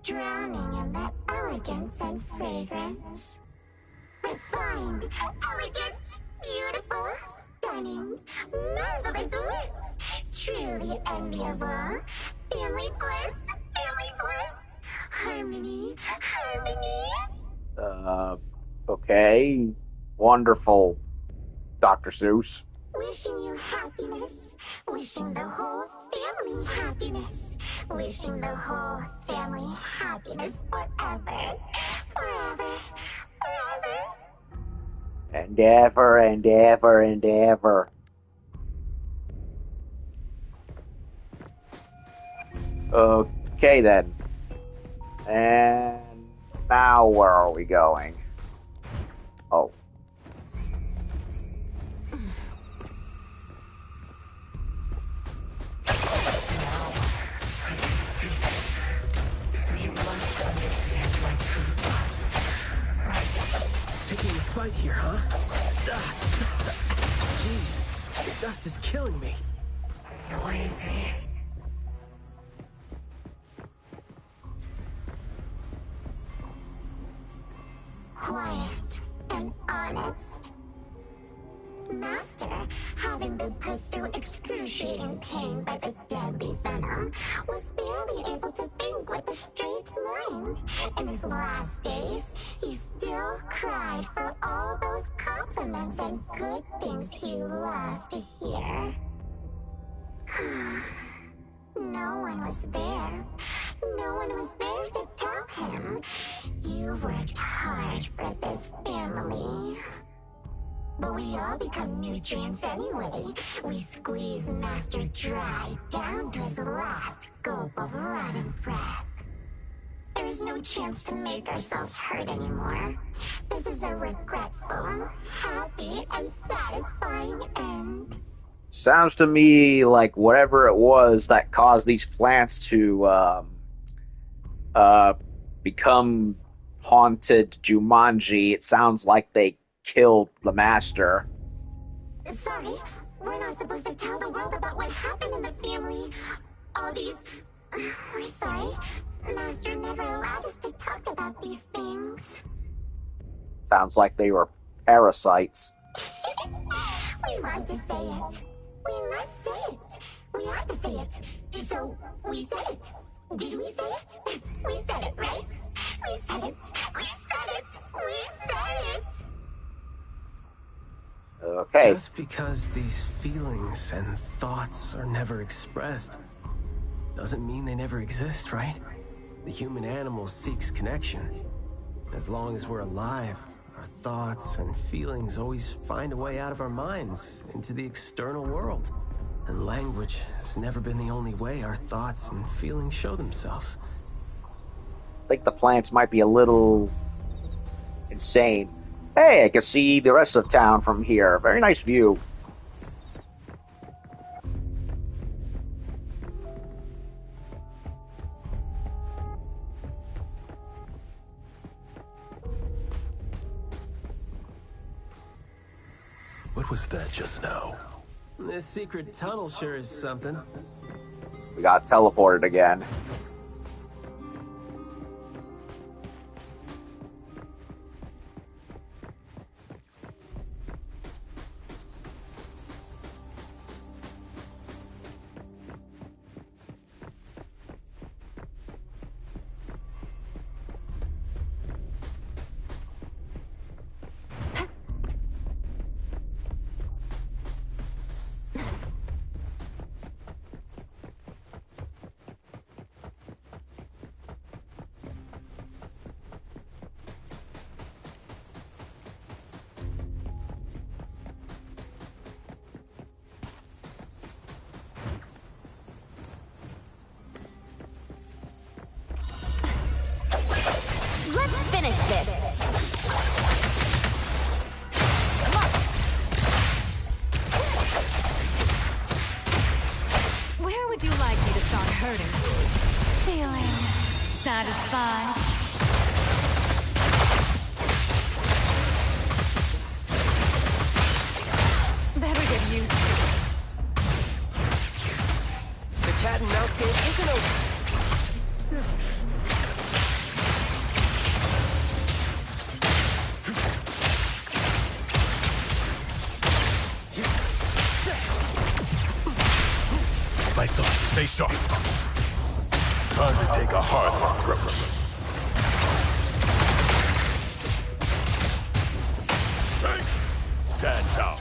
[SPEAKER 12] drowning in that elegance and fragrance. Refined, elegant, beautiful, stunning, marvelous work. Truly enviable. Family bliss, harmony, harmony.
[SPEAKER 1] Okay. Wonderful, Dr. Seuss.
[SPEAKER 12] Wishing you happiness. Wishing the whole family happiness. Wishing the whole family happiness forever. Forever. Forever.
[SPEAKER 1] and ever and ever and ever. Okay then. And now where are we going? Oh.
[SPEAKER 2] Picking a fight here, huh? Jeez, the dust is killing me.
[SPEAKER 12] Noisy. Quiet and honest. Master, having been put through excruciating pain by the deadly venom, was barely able to think with a straight mind. In his last days, he still cried for all those compliments and good things he loved to hear. No one was there. No one was there to tell him. You worked hard for this family. But we all become nutrients anyway. We squeeze Master dry down to his last gulp of rotting breath. There is no chance to make ourselves hurt anymore. This is a regretful, happy, and satisfying end.
[SPEAKER 1] Sounds to me like whatever it was that caused these plants to become haunted Jumanji, it sounds like they killed the master.
[SPEAKER 12] Sorry, we're not supposed to tell the world about what happened in the family. All these... We're sorry. Master never allowed us to talk about these things.
[SPEAKER 1] Sounds like they were parasites.
[SPEAKER 12] We want to say it. We must say it. We have to say it. So, we said it. Did we say it? We said it, right? We said it. We said it. We said it.
[SPEAKER 1] Okay.
[SPEAKER 2] Just because these feelings and thoughts are never expressed doesn't mean they never exist, right? The human animal seeks connection. As long as we're alive, our thoughts and feelings always find a way out of our minds into the external world. And language has never been the only way our thoughts and feelings show themselves.
[SPEAKER 1] I think the plants might be a little insane. Hey, I can see the rest of town from here. Very nice view.
[SPEAKER 5] What was that just now?
[SPEAKER 2] This secret tunnel sure is something.
[SPEAKER 1] We got teleported again.
[SPEAKER 3] Finish this. Come on.
[SPEAKER 9] Where would you like me to start hurting? Feeling satisfied? Better get used to it.
[SPEAKER 2] The cat and mouse game isn't over.
[SPEAKER 5] My son, stay sharp. Time to take a hard approach. Stand down.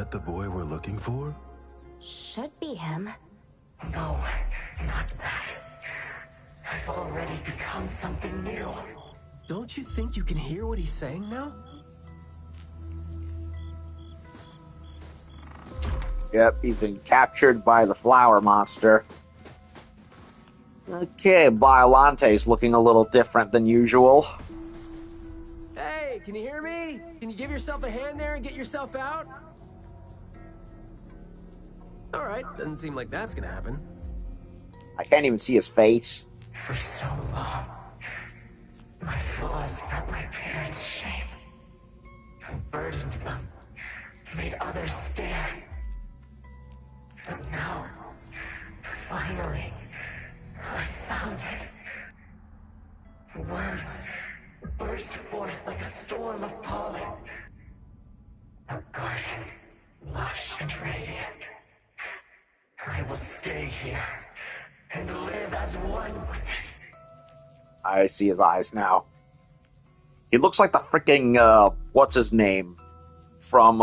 [SPEAKER 5] that the boy we're looking for?
[SPEAKER 3] Should be him.
[SPEAKER 12] No, not that. I've already become something new.
[SPEAKER 2] Don't you think you can hear what he's saying now?
[SPEAKER 1] Yep, he's been captured by the flower monster. Okay, Biolante's looking a little different than usual.
[SPEAKER 2] Hey, can you hear me? Can you give yourself a hand there and get yourself out? Alright, doesn't seem like that's gonna happen.
[SPEAKER 1] I can't even see his face.
[SPEAKER 12] For so long, my flaws brought my parents shame and burdened them, made others stare. But now, finally, I found it. Words burst forth like a storm of pollen. A garden, lush and radiant. I will stay here and live as one with it.
[SPEAKER 1] I see his eyes now. He looks like the freaking, what's his name? From,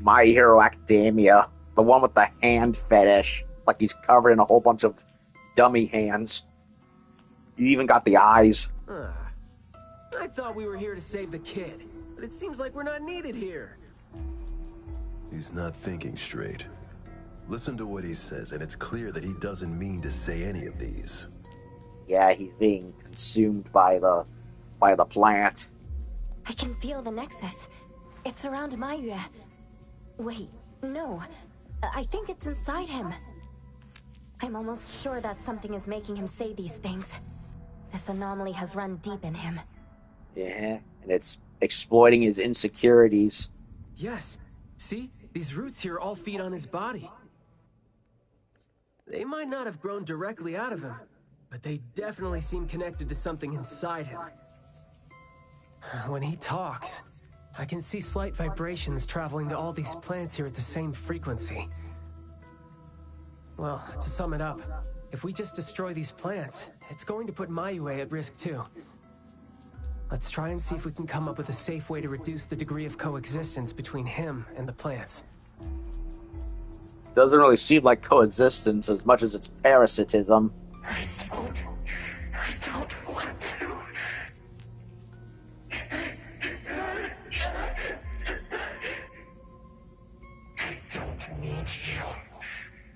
[SPEAKER 1] My Hero Academia. The one with the hand fetish. Like he's covered in a whole bunch of dummy hands. You even got the eyes.
[SPEAKER 2] I thought we were here to save the kid, but it seems like we're not needed here.
[SPEAKER 5] He's not thinking straight. Listen to what he says, and it's clear that he doesn't mean to say any of these.
[SPEAKER 1] Yeah, he's being consumed by the plant.
[SPEAKER 3] I can feel the nexus. It's around Mayue. Wait, no. I think it's inside him. I'm almost sure that something is making him say these things. This anomaly has run deep in him.
[SPEAKER 1] Yeah, and it's exploiting his insecurities.
[SPEAKER 2] Yes. See? These roots here all feed on his body. They might not have grown directly out of him, but they definitely seem connected to something inside him. When he talks, I can see slight vibrations traveling to all these plants here at the same frequency. Well, to sum it up, if we just destroy these plants, it's going to put Mayue at risk too. Let's try and see if we can come up with a safe way to reduce the degree of coexistence between him and the plants.
[SPEAKER 1] Doesn't really seem like coexistence as much as it's parasitism.
[SPEAKER 12] I don't want to. I don't need you.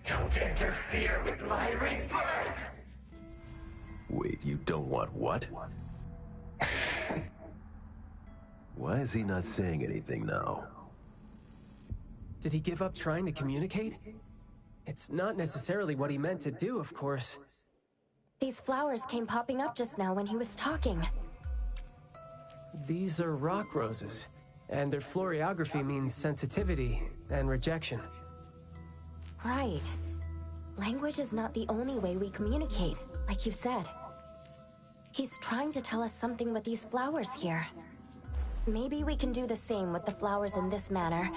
[SPEAKER 12] Don't interfere with my rebirth.
[SPEAKER 5] Wait, you don't want what? Why is he not saying anything now?
[SPEAKER 2] Did he give up trying to communicate? It's not necessarily what he meant to do, of course.
[SPEAKER 3] These flowers came popping up just now when he was talking.
[SPEAKER 2] These are rock roses, and their floriography means sensitivity and rejection.
[SPEAKER 3] Right. Language is not the only way we communicate, like you said. He's trying to tell us something with these flowers here. Maybe we can do the same with the flowers in this manner,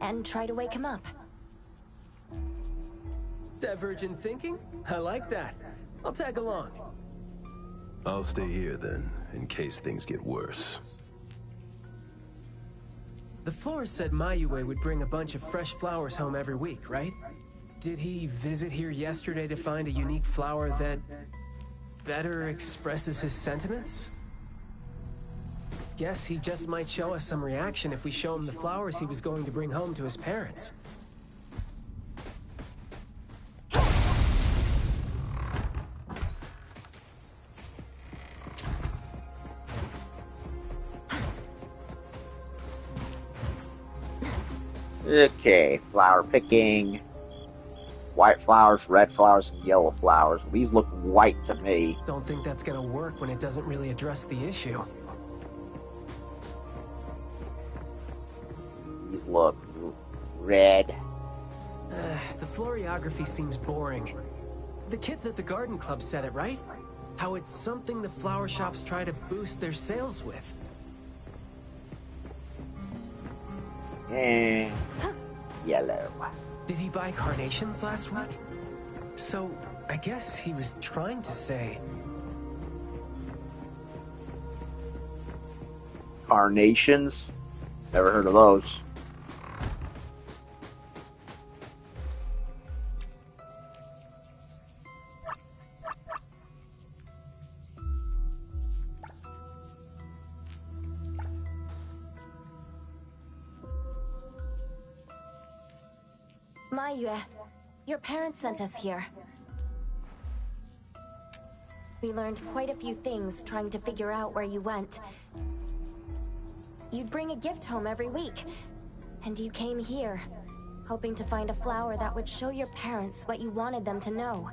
[SPEAKER 3] and try to wake him up.
[SPEAKER 2] Divergent thinking? I like that. I'll tag along.
[SPEAKER 5] I'll stay here then, in case things get worse.
[SPEAKER 2] The florist said Mayue would bring a bunch of fresh flowers home every week, right? Did he visit here yesterday to find a unique flower that better expresses his sentiments? Guess he just might show us some reaction if we show him the flowers he was going to bring home to his parents.
[SPEAKER 1] Okay, flower picking. White flowers, red flowers, and yellow flowers. These look white to me.
[SPEAKER 2] Don't think that's gonna work when it doesn't really address the issue.
[SPEAKER 1] These look red.
[SPEAKER 2] The floriography seems boring. The kids at the garden club said it, right? How it's something the flower shops try to boost their sales with.
[SPEAKER 1] Yellow.
[SPEAKER 2] Did he buy carnations last week? So, I guess he was trying to say...
[SPEAKER 1] Carnations? Never heard of those.
[SPEAKER 3] Mayue, your parents sent us here. We learned quite a few things trying to figure out where you went. You'd bring a gift home every week, and you came here, hoping to find a flower that would show your parents what you wanted them to know.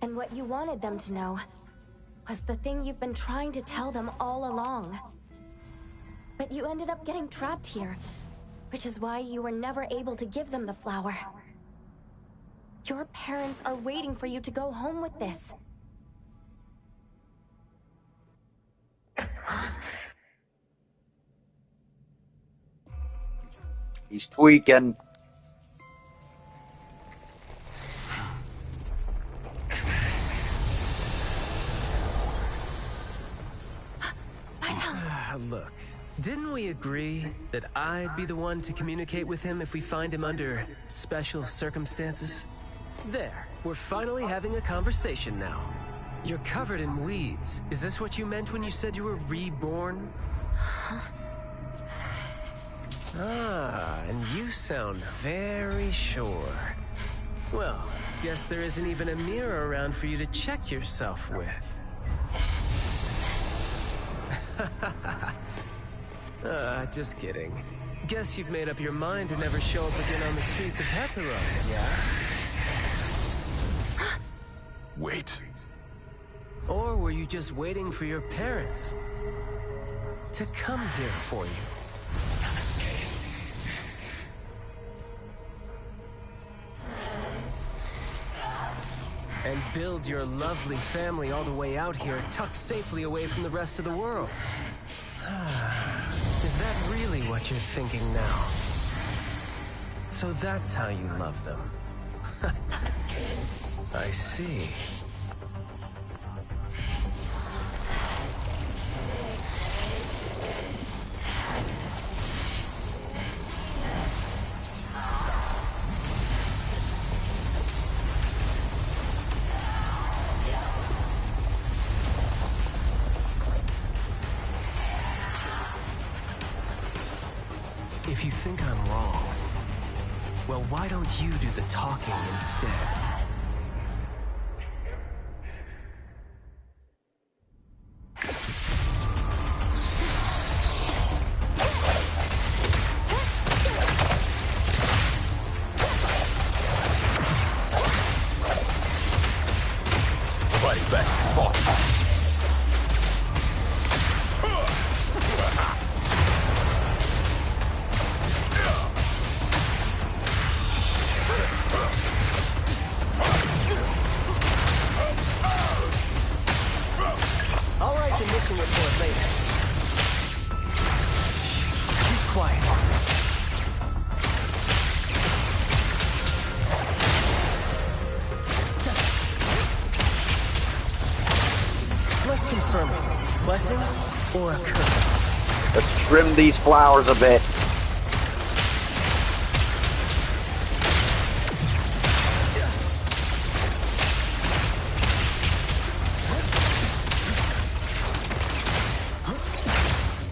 [SPEAKER 3] And what you wanted them to know was the thing you've been trying to tell them all along. But you ended up getting trapped here, which is why you were never able to give them the flower. Your parents are waiting for you to go home with this.
[SPEAKER 1] He's tweaking.
[SPEAKER 2] Look, didn't we agree that I'd be the one to communicate with him if we find him under special circumstances? There, we're finally having a conversation now. You're covered in weeds. Is this what you meant when you said you were reborn? Ah, and you sound very sure. Well, guess there isn't even a mirror around for you to check yourself with. Just kidding. Guess you've made up your mind to never show up again on the streets of Hetheron, yeah?
[SPEAKER 5] Wait.
[SPEAKER 2] Or were you just waiting for your parents to come here for you? And build your lovely family all the way out here, tucked safely away from the rest of the world. Is that really what you're thinking now? So that's how you love them. I see. If you think I'm wrong, well, why don't you do the talking instead?
[SPEAKER 5] Fighting back, boss.
[SPEAKER 2] I'll write the mission report later. Keep quiet. Let's confirm it. Blessing or a curse?
[SPEAKER 1] Let's trim these flowers a bit.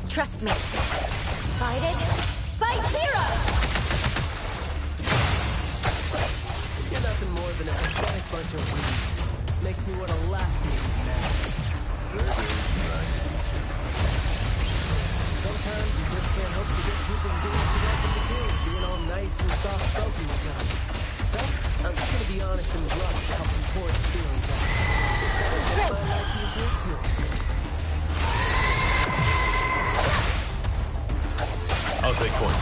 [SPEAKER 3] Trust me. Excited? Fight hero!
[SPEAKER 2] You're nothing more than a pathetic bunch of weeds. Makes me want to laugh seeing you now. Sometimes you just can't hope to get people doing what you want them to do, being all nice and soft-spoken with them. So, I'm just gonna be honest and blunt to help some poor feelings out. It's gonna make my life easier too.
[SPEAKER 5] I'll take point.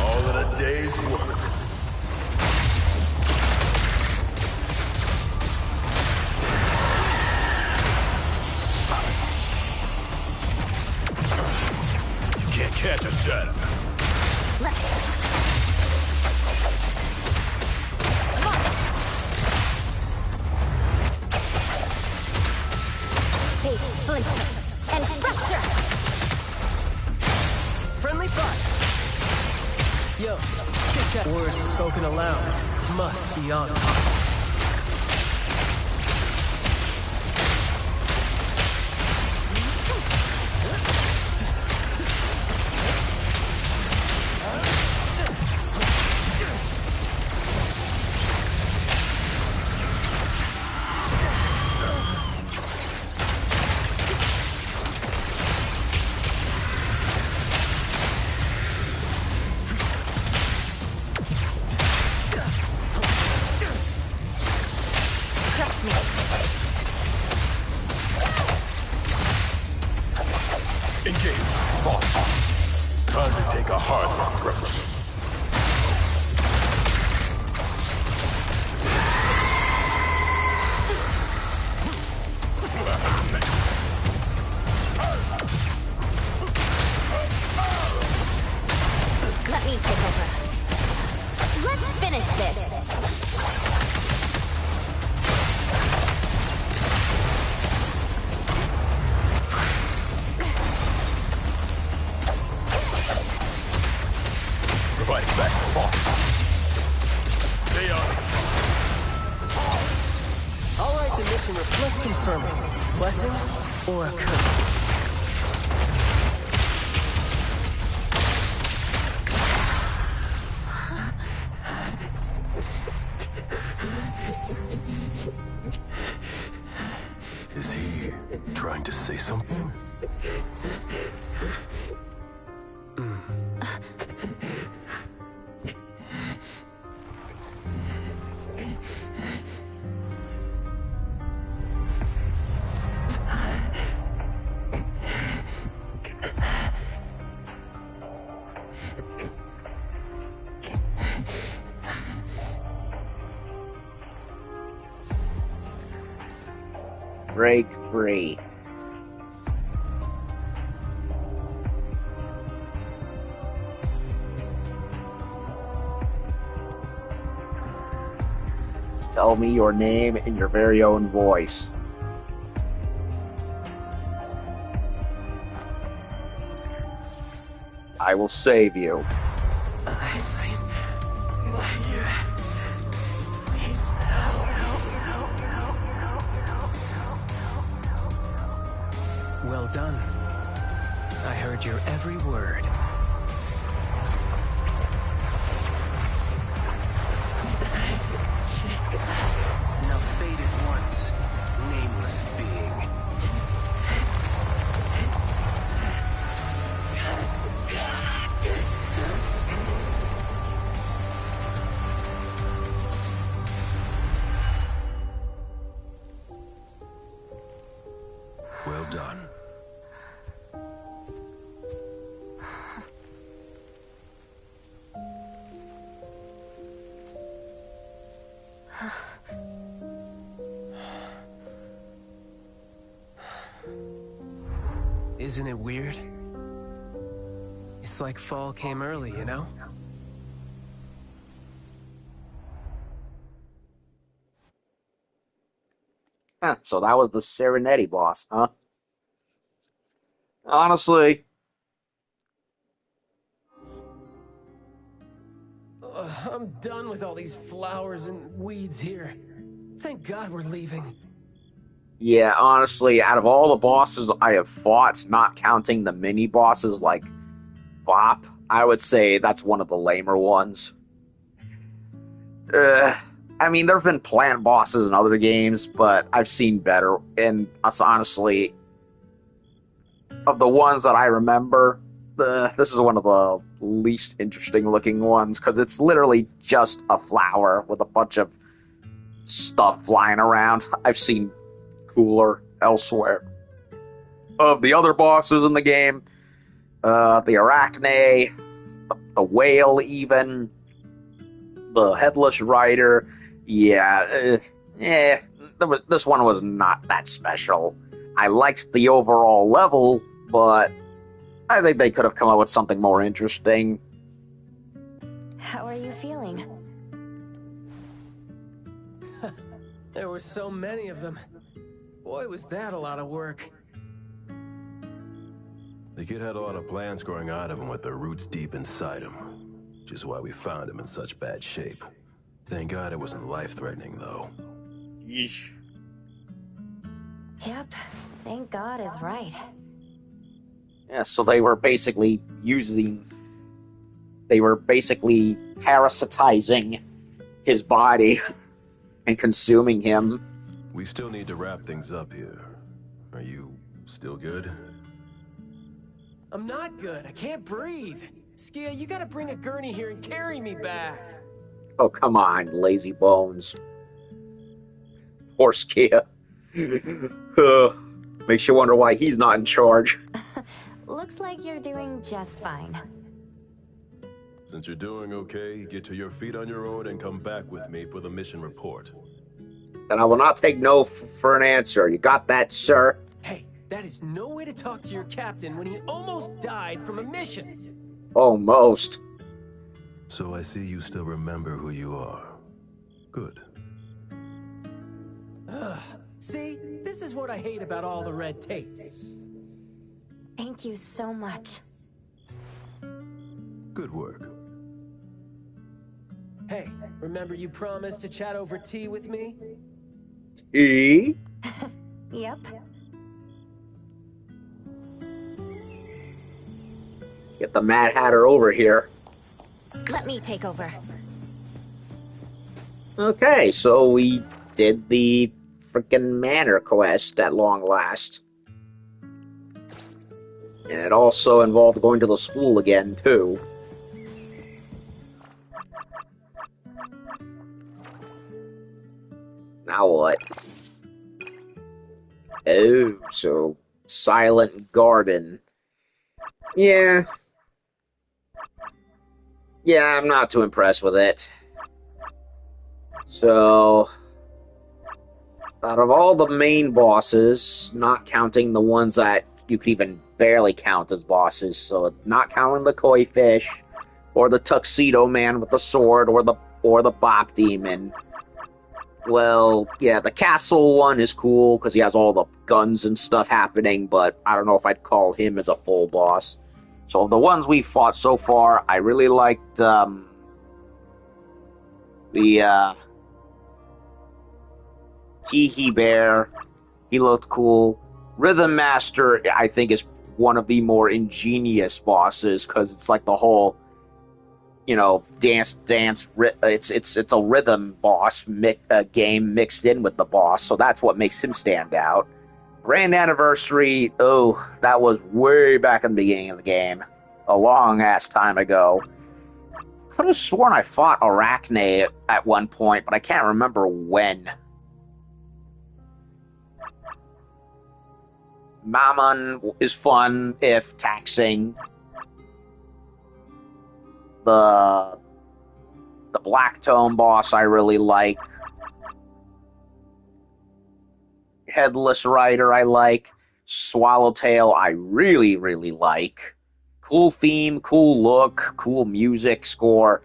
[SPEAKER 5] All in a day's work. You can't catch a shadow.
[SPEAKER 3] Hey, blink and fracture!
[SPEAKER 2] Friendly fire! Yo, get that word spoken aloud. Must be on top.
[SPEAKER 9] Trust me.
[SPEAKER 5] Engage. Boss. Time to take a harder approach.
[SPEAKER 3] Let me take over. Let's finish this.
[SPEAKER 5] Providing back boss. Stay on.
[SPEAKER 2] All right, the mission reflects confirm it. Blessing or a curse?
[SPEAKER 5] Is he trying to say something?
[SPEAKER 1] Break free. Tell me your name in your very own voice. I will save you.
[SPEAKER 2] Well done. I heard your every word. Now faded once, nameless being.
[SPEAKER 5] Well done.
[SPEAKER 2] Isn't it weird? It's like fall came early, you know?
[SPEAKER 1] Huh, so that was the Serenetti boss, huh? Honestly,
[SPEAKER 2] I'm done with all these flowers and weeds here. Thank God we're leaving.
[SPEAKER 1] yeah, honestly, out of all the bosses I have fought, not counting the mini bosses like Bop, I would say that's one of the lamer ones. I mean, there have been plant bosses in other games, but I've seen better. And honestly, of the ones that I remember, this is one of the least interesting looking ones because it's literally just a flower with a bunch of stuff flying around. I've seen cooler elsewhere. Of the other bosses in the game, the Arachne, the whale, even the headless rider. Yeah, this one was not that special. I liked the overall level, but I think they could have come up with something more interesting.
[SPEAKER 3] How are you feeling?
[SPEAKER 2] There were so many of them. Boy, was that a lot of work.
[SPEAKER 5] The kid had a lot of plans growing out of him with their roots deep inside him. Which is why we found him in such bad shape. Thank God it wasn't life-threatening, though.
[SPEAKER 1] Yeesh.
[SPEAKER 3] Yep, thank God is right.
[SPEAKER 1] Yeah, so they were basically parasitizing his body and consuming him.
[SPEAKER 5] We still need to wrap things up here. Are you still good?
[SPEAKER 2] I'm not good. I can't breathe. Skia, you gotta bring a gurney here and carry me back.
[SPEAKER 1] Oh, come on, lazy bones. Horse Kia. Makes you wonder why he's not in charge.
[SPEAKER 3] Looks like you're doing just fine.
[SPEAKER 5] Since you're doing okay, get to your feet on your own and come back with me for the mission report.
[SPEAKER 1] And I will not take no for an answer. You got that, sir?
[SPEAKER 2] Hey, that is no way to talk to your captain when he almost died from a mission.
[SPEAKER 1] Almost.
[SPEAKER 5] So I see you still remember who you are. Good.
[SPEAKER 2] See, this is what I hate about all the red tape.
[SPEAKER 3] Thank you so much.
[SPEAKER 5] Good work.
[SPEAKER 2] Hey, remember you promised to chat over tea with me?
[SPEAKER 1] E?
[SPEAKER 3] Yep.
[SPEAKER 1] Get the Mad Hatter over here.
[SPEAKER 3] Let me take over.
[SPEAKER 1] Okay, so we did the freaking Manor quest at long last. And it also involved going to the school again, too. Now what? Oh, so Silent Garden. Yeah. Yeah, I'm not too impressed with it. So, out of all the main bosses, not counting the ones that you could even barely count as bosses, so not counting the koi fish, or the tuxedo man with the sword, or the bop demon. Well, yeah, the castle one is cool because he has all the guns and stuff happening, but I don't know if I'd call him as a full boss. So the ones we fought so far, I really liked the Tiki Bear. He looked cool. Rhythm Master, I think, is one of the more ingenious bosses because it's like the whole, dance. It's a rhythm boss game mixed in with the boss, so that's what makes him stand out. Grand Anniversary, that was way back in the beginning of the game, a long ass time ago. Could have sworn I fought Arachne at one point, but I can't remember when. Mammon is fun if taxing. The Black Tome boss I really like. Headless Rider I like. Swallowtail I really, really like. Cool theme, cool look, cool music score.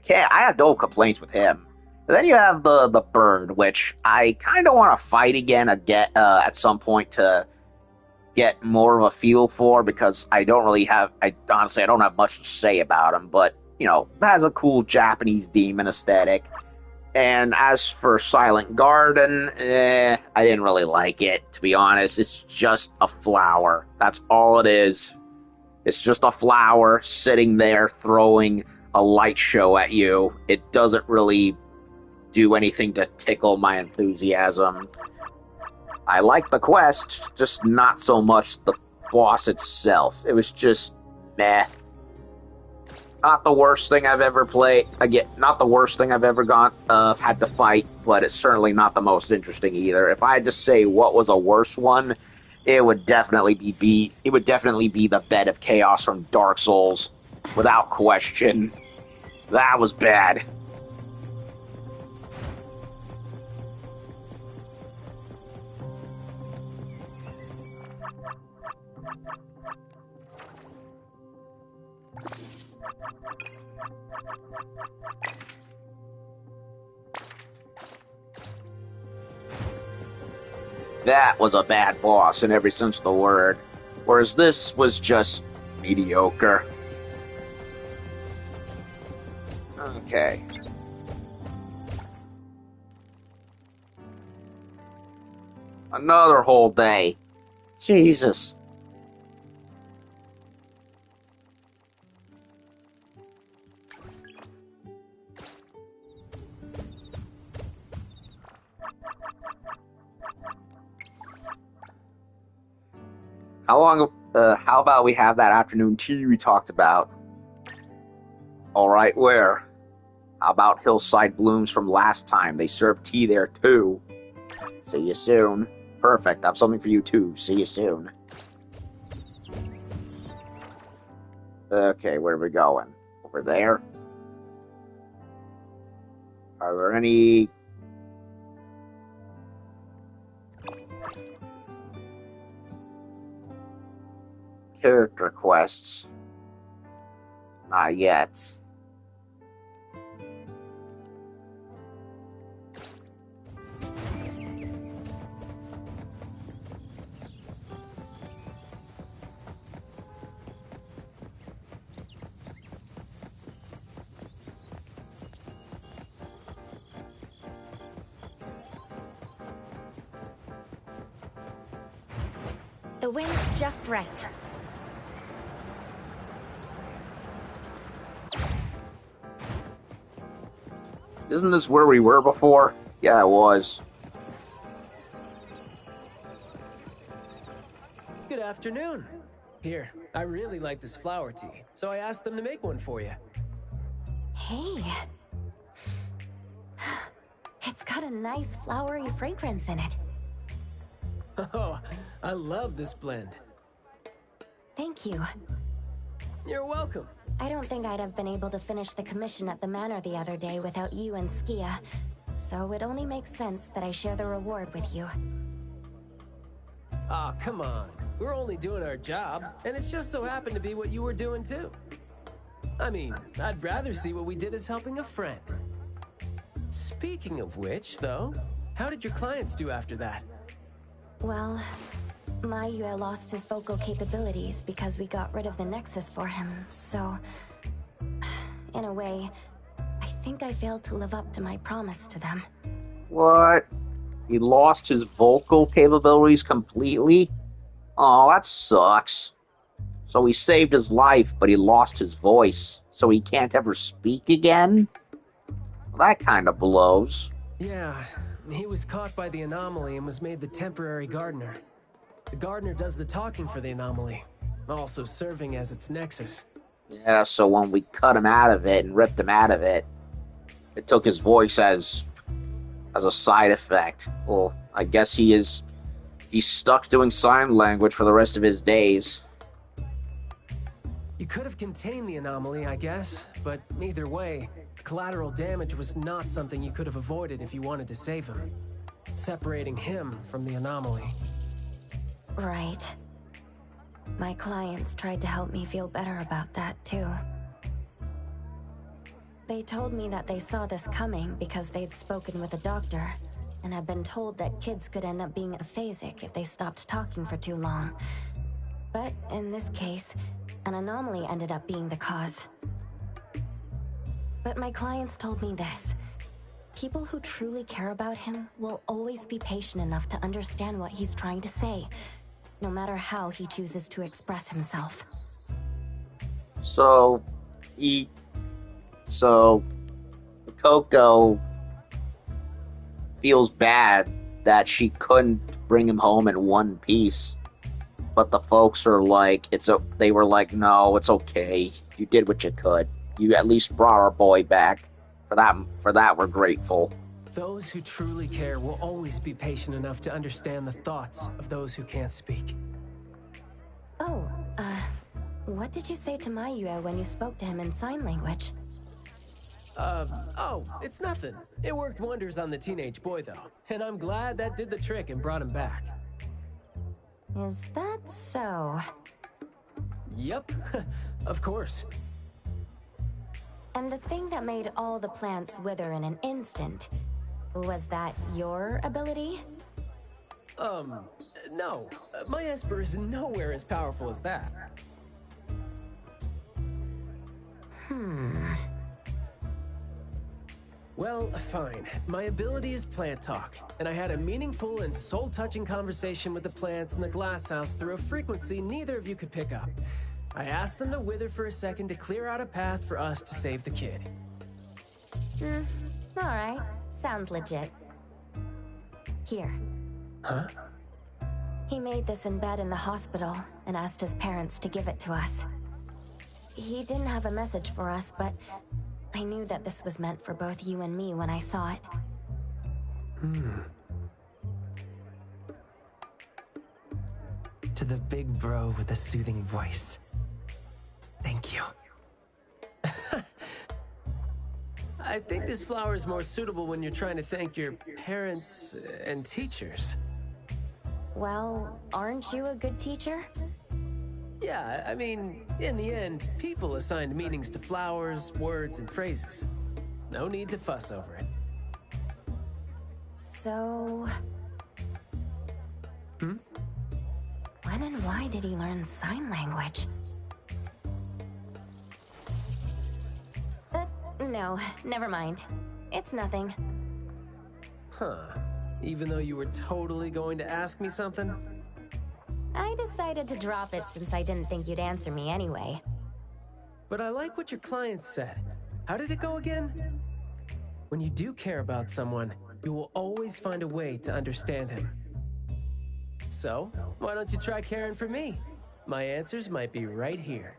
[SPEAKER 1] I have no complaints with him. And then you have the bird, which I kind of want to fight again at some point to get more of a feel for, because I don't have much to say about him, but, that has a cool Japanese demon aesthetic. And as for Silent Garden, I didn't really like it, to be honest. It's just a flower. That's all it is. It's just a flower sitting there throwing a light show at you. It doesn't really do anything to tickle my enthusiasm. I like the quest, just not so much the boss itself. It was just meh. Not the worst thing I've ever played. Not the worst thing I've ever had to fight, but it's certainly not the most interesting either. If I had to say what was a worse one, it would definitely be the Bed of Chaos from Dark Souls, without question. That was bad. That was a bad boss in every sense of the word, whereas this was just mediocre. Okay. Another whole day. Jesus. How about we have that afternoon tea we talked about? Alright, where? How about Hillside Blooms from last time? They serve tea there too. See you soon. Perfect. I have something for you too. See you soon. Okay, where are we going? Over there? Are there any... character quests? Not yet.
[SPEAKER 3] The wind's just right.
[SPEAKER 1] Isn't this where we were before? Yeah, it was.
[SPEAKER 2] Good afternoon. Here, I really like this flower tea, so I asked them to make one for you.
[SPEAKER 3] Hey. It's got a nice flowery fragrance in it.
[SPEAKER 2] Oh, I love this blend.
[SPEAKER 3] Thank you.
[SPEAKER 2] You're welcome.
[SPEAKER 3] I don't think I'd have been able to finish the commission at the Manor the other day without you and Skia, so it only makes sense that I share the reward with you.
[SPEAKER 2] Aw, come on. We're only doing our job, and it's just so happened to be what you were doing too. I mean, I'd rather see what we did as helping a friend. Speaking of which, though, how did your clients do after that?
[SPEAKER 3] Well, Mayue lost his vocal capabilities because we got rid of the Nexus for him, so... in a way, I think I failed to live up to my promise to them.
[SPEAKER 1] What? He lost his vocal capabilities completely? Oh, that sucks. So he saved his life, but he lost his voice, so he can't ever speak again? Well, that kind of blows.
[SPEAKER 2] Yeah, he was caught by the anomaly and was made the temporary gardener. The gardener does the talking for the anomaly, also serving as its nexus.
[SPEAKER 1] Yeah, so when we cut him out of it and ripped him out of it, it took his voice as a side effect. Well, I guess he's stuck doing sign language for the rest of his days.
[SPEAKER 2] You could have contained the anomaly, I guess, but either way, collateral damage was not something you could have avoided if you wanted to save him. Separating him from the anomaly.
[SPEAKER 3] Right. My clients tried to help me feel better about that, too. They told me that they saw this coming because they'd spoken with a doctor, and had been told that kids could end up being aphasic if they stopped talking for too long. But in this case, an anomaly ended up being the cause. But my clients told me this. People who truly care about him will always be patient enough to understand what he's trying to say, no matter how he chooses to express himself.
[SPEAKER 1] So Coco feels bad that she couldn't bring him home in one piece. But the folks are like, they were like, no, it's okay. You did what you could. You at least brought our boy back. For that, we're grateful.
[SPEAKER 2] Those who truly care will always be patient enough to understand the thoughts of those who can't speak.
[SPEAKER 3] Oh, what did you say to Mayue when you spoke to him in sign language?
[SPEAKER 2] Oh, it's nothing. It worked wonders on the teenage boy, though. And I'm glad that did the trick and brought him back.
[SPEAKER 3] Is that so?
[SPEAKER 2] Yep, of course.
[SPEAKER 3] And the thing that made all the plants wither in an instant, was that your ability?
[SPEAKER 2] No. My Esper is nowhere as powerful as that. Well, fine. My ability is plant talk, and I had a meaningful and soul-touching conversation with the plants in the glass house through a frequency neither of you could pick up. I asked them to wither for a second to clear out a path for us to save the kid.
[SPEAKER 3] Alright. Sounds legit. Here.
[SPEAKER 2] Huh?
[SPEAKER 3] He made this in bed in the hospital and asked his parents to give it to us. He didn't have a message for us, but I knew that this was meant for both you and me when I saw it.
[SPEAKER 2] To the big bro with a soothing voice. Thank you. I think this flower is more suitable when you're trying to thank your parents and teachers.
[SPEAKER 3] Well, aren't you a good teacher?
[SPEAKER 2] Yeah, I mean, in the end, people assigned meanings to flowers, words, and phrases. No need to fuss over it.
[SPEAKER 3] So... When and why did he learn sign language? No, never mind. It's nothing.
[SPEAKER 2] Huh. Even though you were totally going to ask me something?
[SPEAKER 3] I decided to drop it since I didn't think you'd answer me anyway.
[SPEAKER 2] But I like what your client said. How did it go again? When you do care about someone, you will always find a way to understand him. So, why don't you try caring for me? My answers might be right here.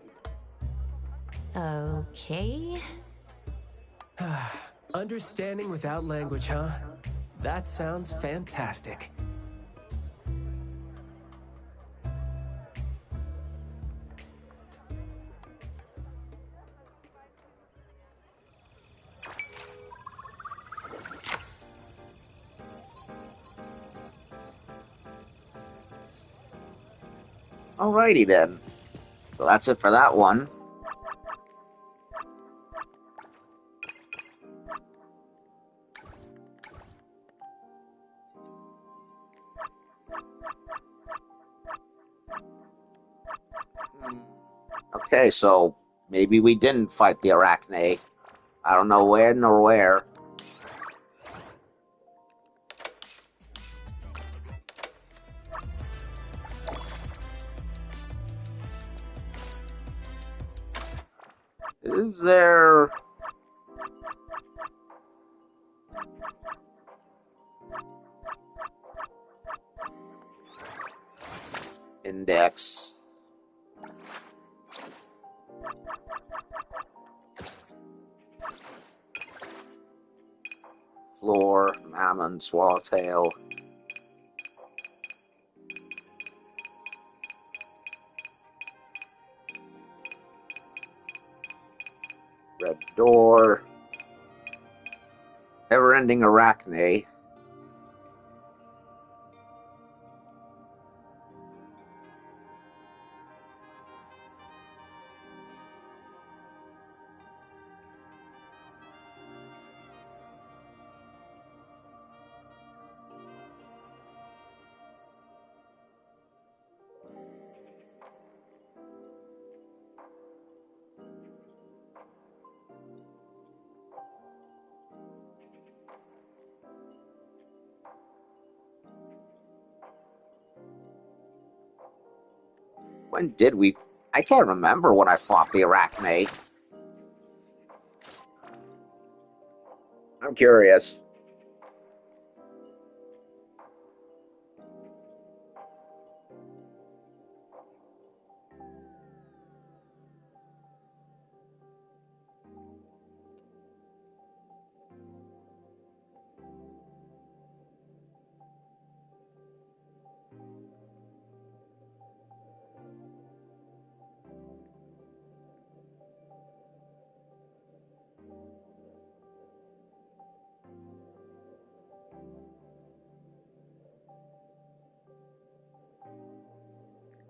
[SPEAKER 3] Okay.
[SPEAKER 2] Understanding without language, huh? That sounds fantastic.
[SPEAKER 1] Alrighty then. So that's it for that one. Okay, so maybe we didn't fight the Arachne. I don't know where nor where. Is there... Index. Floor, Mammon, Swallowtail. Red door. Never-ending Arachne. When did we... I can't remember when I fought the Arachne. I'm curious.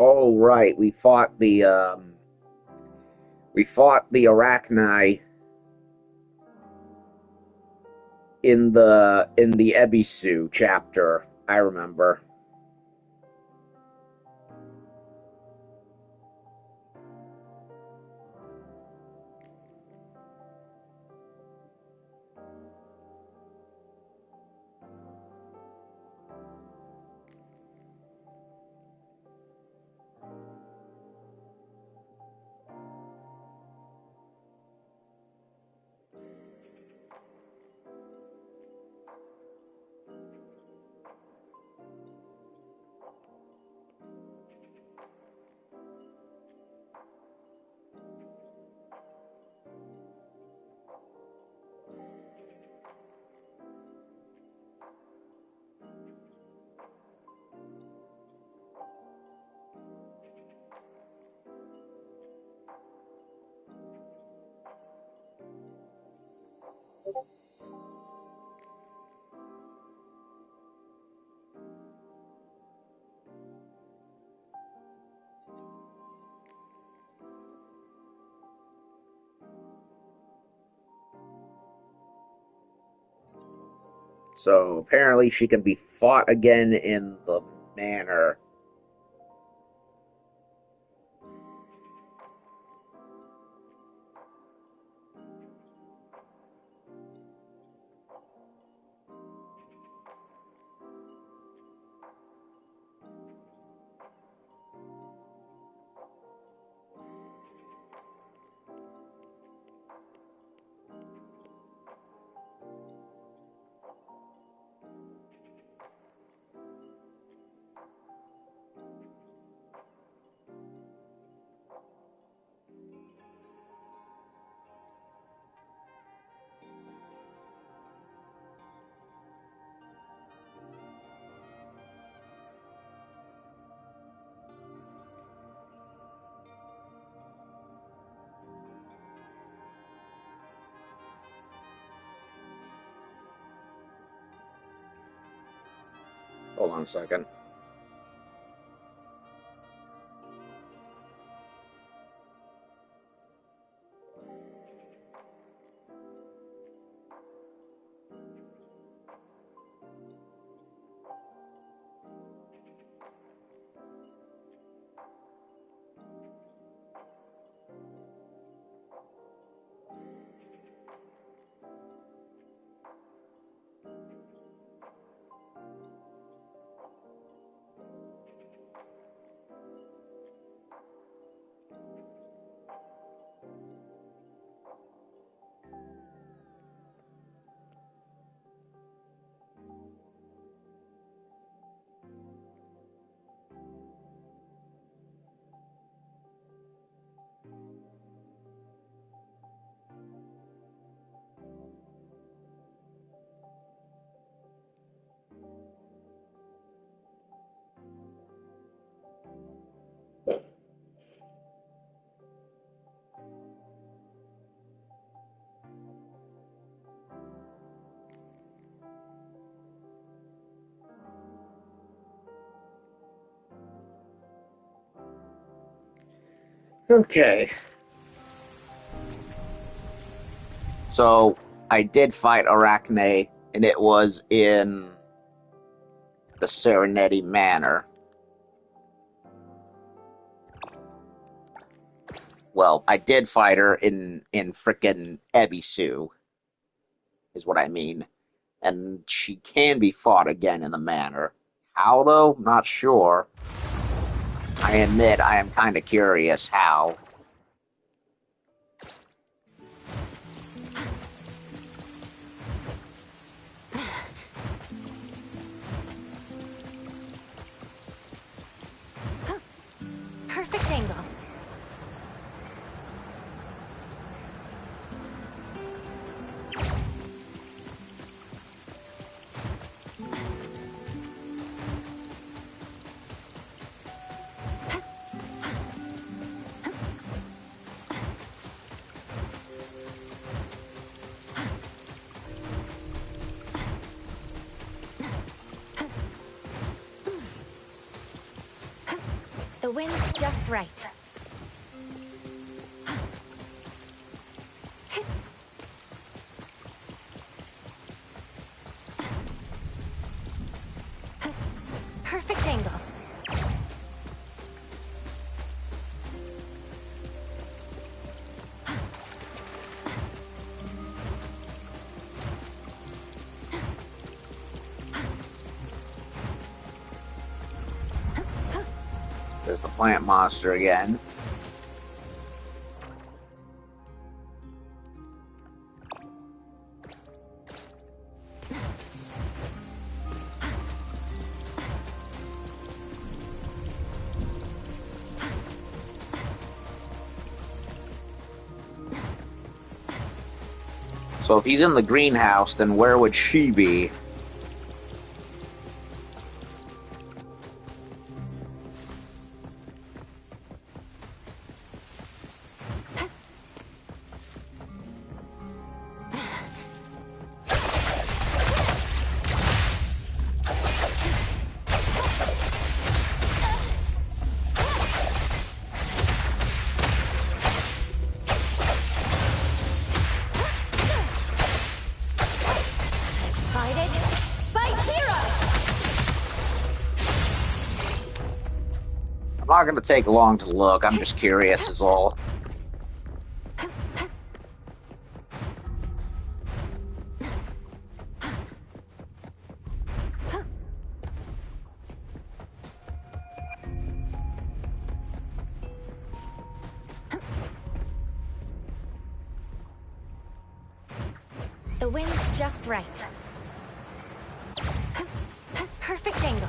[SPEAKER 1] Oh, right. We fought the Arachni in the Ebisu chapter. I remember. So apparently she can be fought again in the manor. Hold on a second. Okay. So I did fight Arachne, and it was in the Serenetti Manor. Well, I did fight her in frickin' Ebisu, is what I mean. And she can be fought again in the manor. How, though? Not sure. I admit I am kind of curious how.
[SPEAKER 3] Perfect angle. The wind's just right. Perfect angle.
[SPEAKER 1] There's the plant monster again. So if he's in the greenhouse, then where would she be?
[SPEAKER 9] Guided by heroes!
[SPEAKER 1] I'm not going to take long to look. I'm just curious is all.
[SPEAKER 3] The wind's just right. Perfect angle.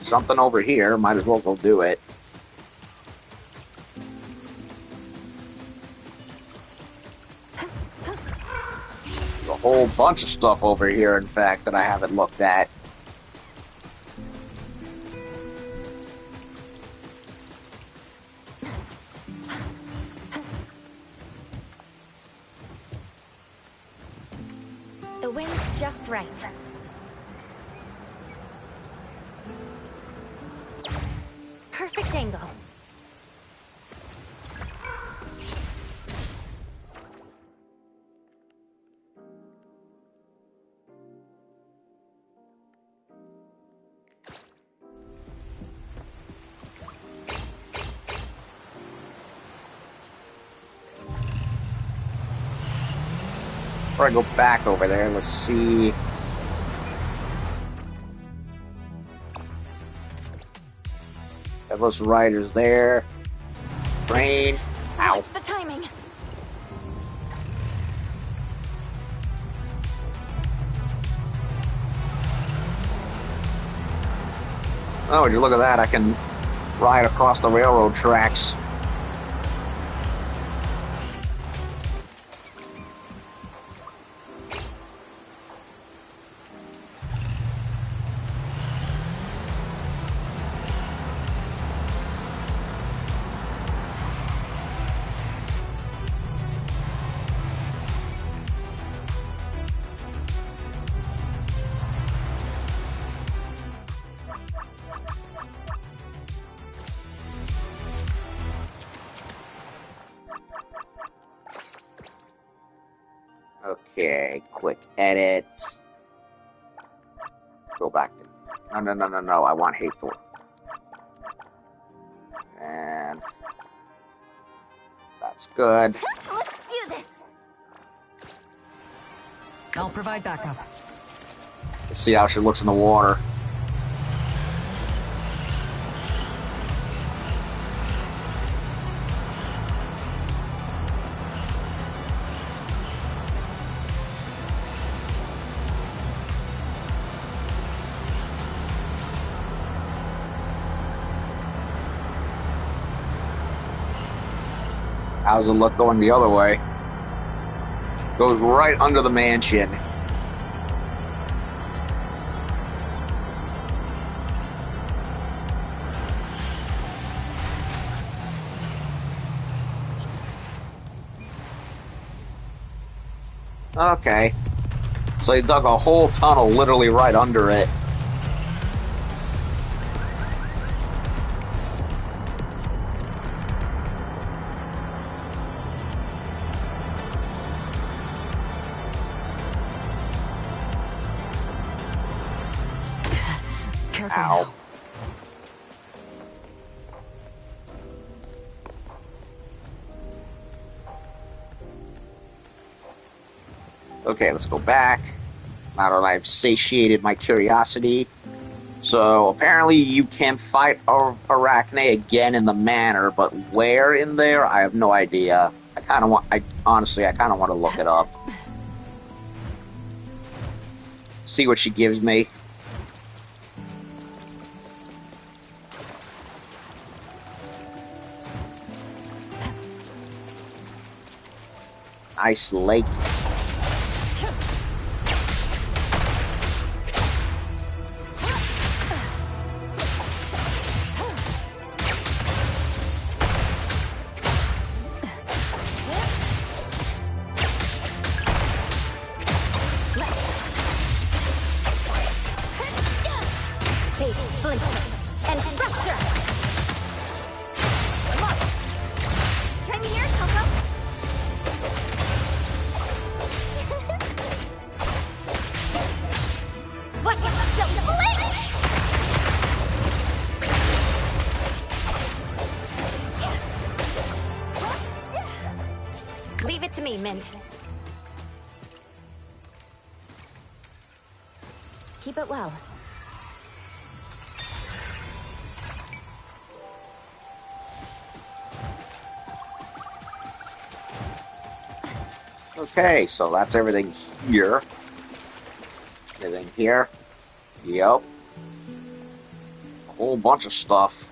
[SPEAKER 1] Something over here. Might as well go do it. There's a whole bunch of stuff over here, in fact, that I haven't looked at.
[SPEAKER 3] The wind's just right. Perfect angle.
[SPEAKER 1] Before I go back over there, let's see. Have those riders there. Train. Ow.
[SPEAKER 7] Watch the timing.
[SPEAKER 1] Oh, would you look at that? I can ride across the railroad tracks. Okay, quick edit. Go back to... No, I want hateful. And... that's good.
[SPEAKER 6] Let's do this.
[SPEAKER 10] I'll provide backup.
[SPEAKER 1] Let's see how she looks in the water. How's it look going the other way? Goes right under the mansion. Okay. So they dug a whole tunnel literally right under it.
[SPEAKER 10] Careful
[SPEAKER 1] Ow.
[SPEAKER 10] now.
[SPEAKER 1] Okay, let's go back. Now that I've satiated my curiosity. So, apparently you can fight Arachne again in the Manor, but where in there, I have no idea. Honestly, I kind of want to look it up. See what she gives me. Nice lake.
[SPEAKER 3] Leave it to me, Mint. Keep it well.
[SPEAKER 1] Okay, so that's everything here. Everything here. Yep. A whole bunch of stuff.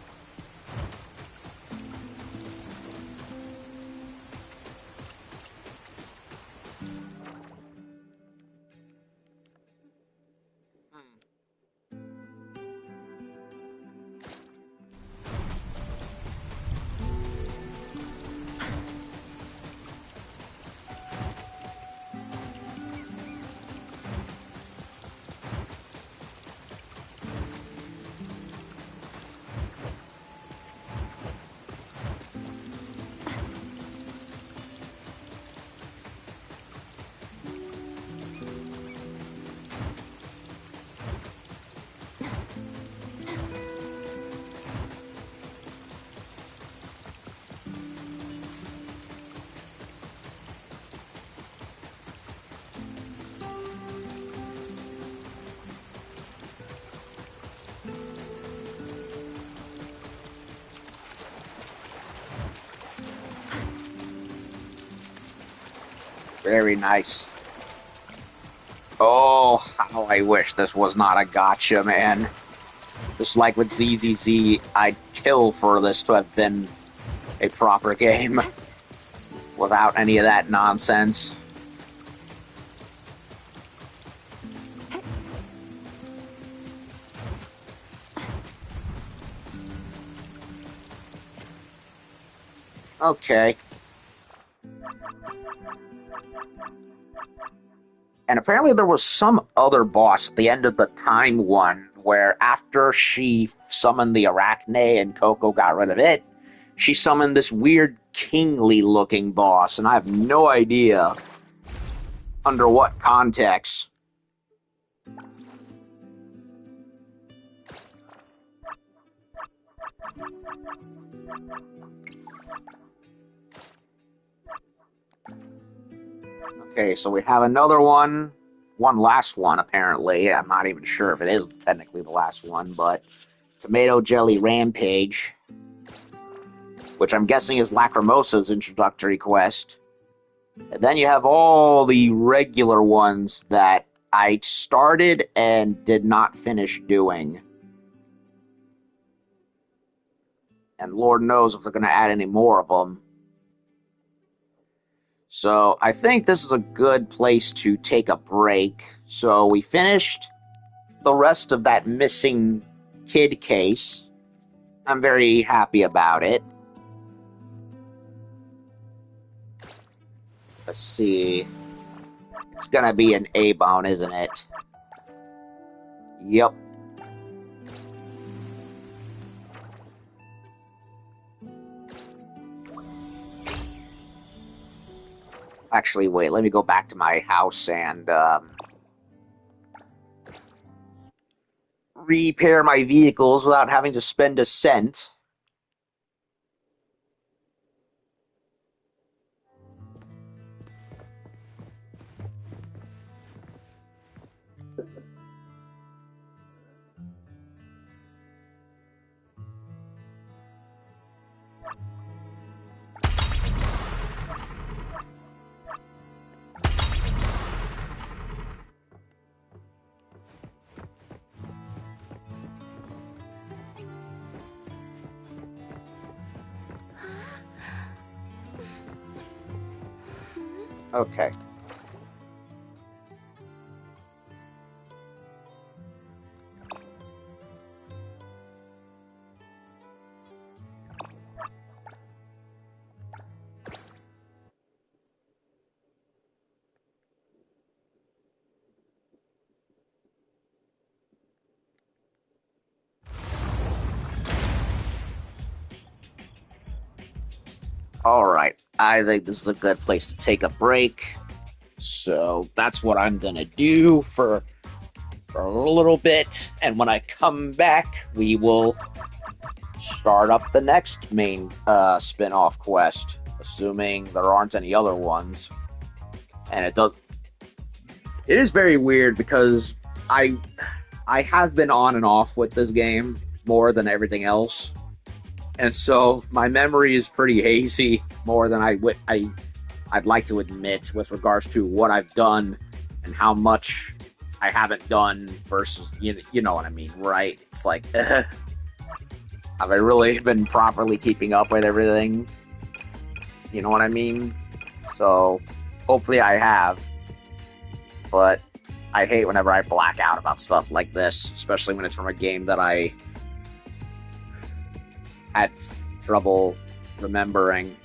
[SPEAKER 1] Very nice. Oh, how I wish this was not a gotcha, man. Just like with ZZZ, I'd kill for this to have been a proper game without any of that nonsense. Okay. And apparently there was some other boss at the end of the time one where after she summoned the Arachne and Coco got rid of it, she summoned this weird kingly looking boss, and I have no idea under what context. Okay, so we have another one. One last one, apparently. I'm not even sure if it is technically the last one, but Tomato Jelly Rampage, which I'm guessing is Lacrimosa's introductory quest. And then you have all the regular ones that I started and did not finish doing. And Lord knows if they're going to add any more of them. So I think this is a good place to take a break. So we finished the rest of that missing kid case. I'm very happy about it. Let's see. It's gonna be an A-bone, isn't it? Yep. Actually, wait, let me go back to my house and repair my vehicles without having to spend a cent. Okay. Alright, I think this is a good place to take a break. So that's what I'm gonna do for a little bit. And when I come back, we will start up the next main spin off quest, assuming there aren't any other ones. And it is very weird because I have been on and off with this game more than everything else. And so my memory is pretty hazy, more than I'd like to admit, with regards to what I've done and how much I haven't done versus, you know what I mean, right? It's like, have I really been properly keeping up with everything? You know what I mean? So hopefully I have, but I hate whenever I black out about stuff like this, especially when it's from a game that I had trouble remembering.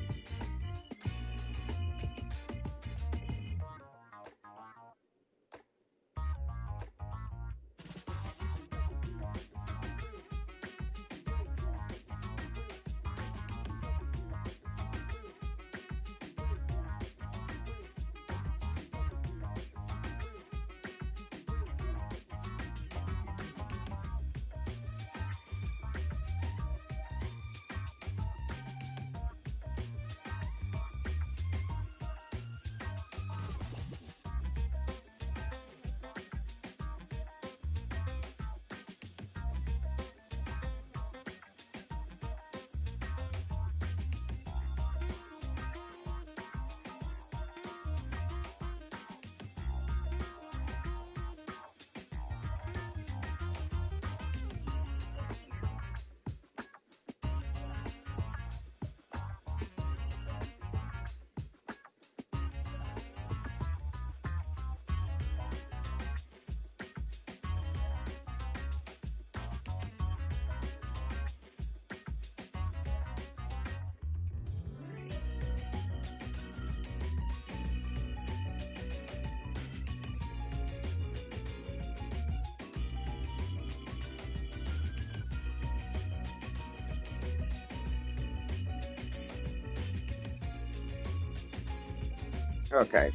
[SPEAKER 1] Okay.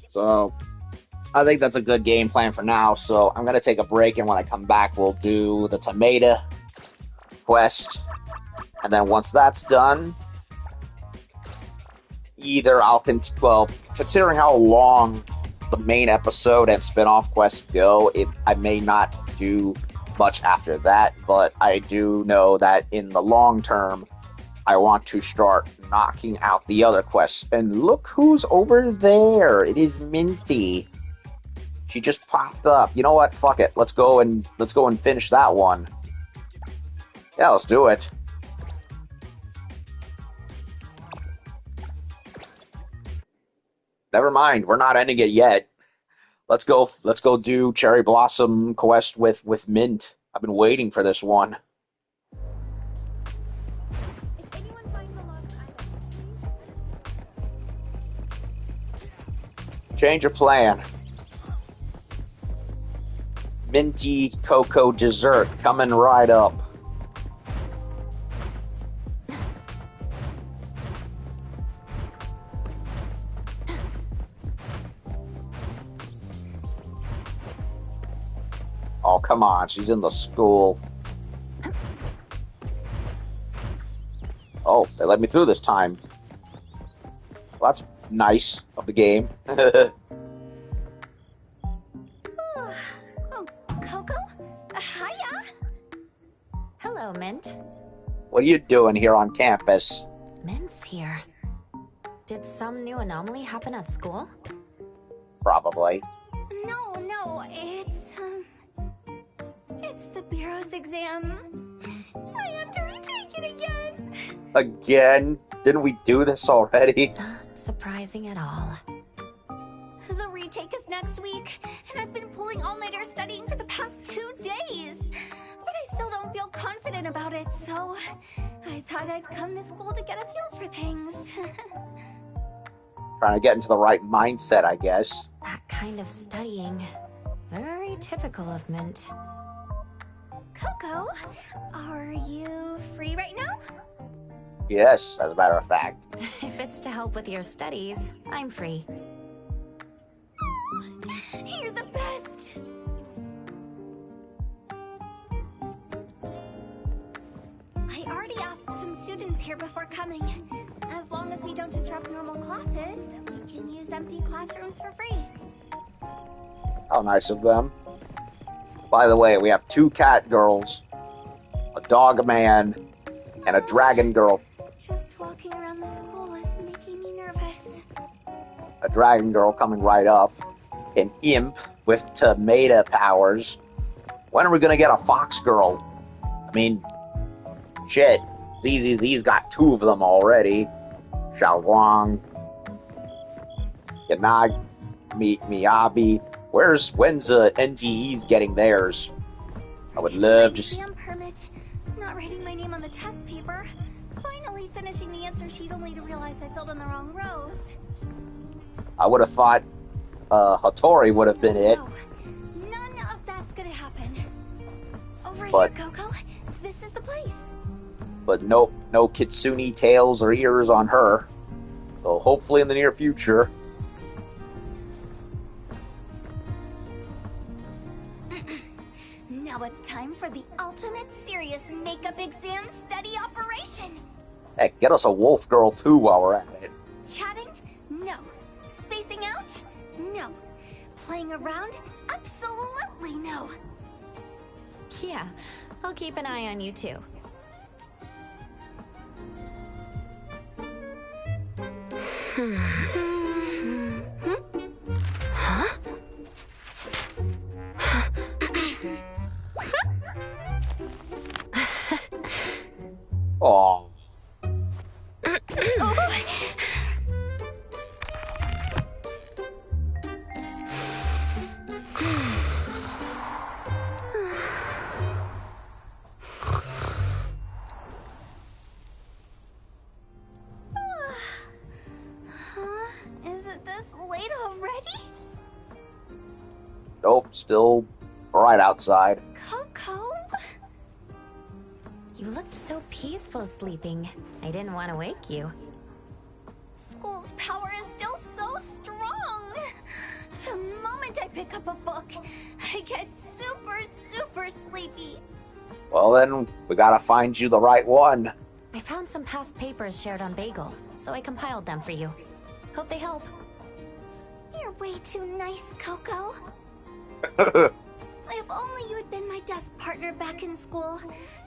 [SPEAKER 1] So I think that's a good game plan for now. So I'm gonna take a break, and when I come back, we'll do the tomato quest, and then once that's done, either considering how long the main episode and spin-off quests go, I may not do much after that, but I do know that in the long term, I want to start knocking out the other quests. And look who's over there. It is Minty. She just popped up. You know what? Fuck it. Let's go and finish that one. Yeah, let's do it. Never mind. We're not ending it yet. Let's go do Cherry Blossom quest with Mint. I've been waiting for this one. Change your plan. Minty cocoa dessert coming right up. Oh, come on. She's in the school. Oh, they let me through this time. Well, that's nice of the game.
[SPEAKER 7] Oh, Coco? Hiya!
[SPEAKER 3] Hello, Mint.
[SPEAKER 1] What are you doing here on campus?
[SPEAKER 3] Mint's here. Did some new anomaly happen at school?
[SPEAKER 1] Probably.
[SPEAKER 6] No, it's the Bureau's exam. I have to retake it again.
[SPEAKER 1] Again? Didn't we do this already?
[SPEAKER 3] surprising at all.
[SPEAKER 13] The retake is next week, and I've been pulling all-nighters studying for the past 2 days. But I still don't feel confident about it, so I thought I'd come to school to get a feel for things.
[SPEAKER 1] Trying to get into the right mindset, I guess.
[SPEAKER 3] That kind of studying. Very typical of Mint.
[SPEAKER 13] Coco, are you free right now?
[SPEAKER 1] Yes, as a matter of fact.
[SPEAKER 3] If it's to help with your studies, I'm free.
[SPEAKER 13] You're the best! I already asked some students here before coming. As long as we don't disrupt normal classes, we can use empty classrooms for free.
[SPEAKER 1] How nice of them. By the way, we have 2 cat girls, a dog man, and a dragon girl.
[SPEAKER 13] Just walking around the school is making me nervous.
[SPEAKER 1] A dragon girl coming right up. An imp with tomato powers. When are we gonna get a fox girl? I mean, shit. ZZZ's got 2 of them already. Xiaoguang. Yanag. Miyabi. When's NTE's getting theirs? I would love to see.
[SPEAKER 13] Exam permit. Not writing my name on the test paper. Finally finishing the answer sheet only to realize I filled in the wrong rows.
[SPEAKER 1] I would have thought Hattori would have been it.
[SPEAKER 13] No, none of that's gonna happen. Over
[SPEAKER 1] But-
[SPEAKER 13] here, Coco. This is the place.
[SPEAKER 1] But no kitsune tails or ears on her. So hopefully in the near future.
[SPEAKER 13] Now it's time for the ultimate serious makeup exam study operation.
[SPEAKER 1] Heck, get us a wolf girl too while we're at it.
[SPEAKER 13] Chatting? No. Spacing out? No. Playing around? Absolutely no.
[SPEAKER 3] Yeah, I'll keep an eye on you too. Huh?
[SPEAKER 1] Aw.
[SPEAKER 13] Is it this late already?
[SPEAKER 1] Nope, still bright outside.
[SPEAKER 13] Coco?
[SPEAKER 3] You looked so peaceful sleeping. I didn't want to wake you.
[SPEAKER 13] School's power is still so strong. The moment I pick up a book, I get super sleepy.
[SPEAKER 1] Well then, we gotta find you the right one.
[SPEAKER 3] I found some past papers shared on Bagel, so I compiled them for you. Hope they help.
[SPEAKER 13] You're way too nice, Coco. If only you had been my desk partner back in school.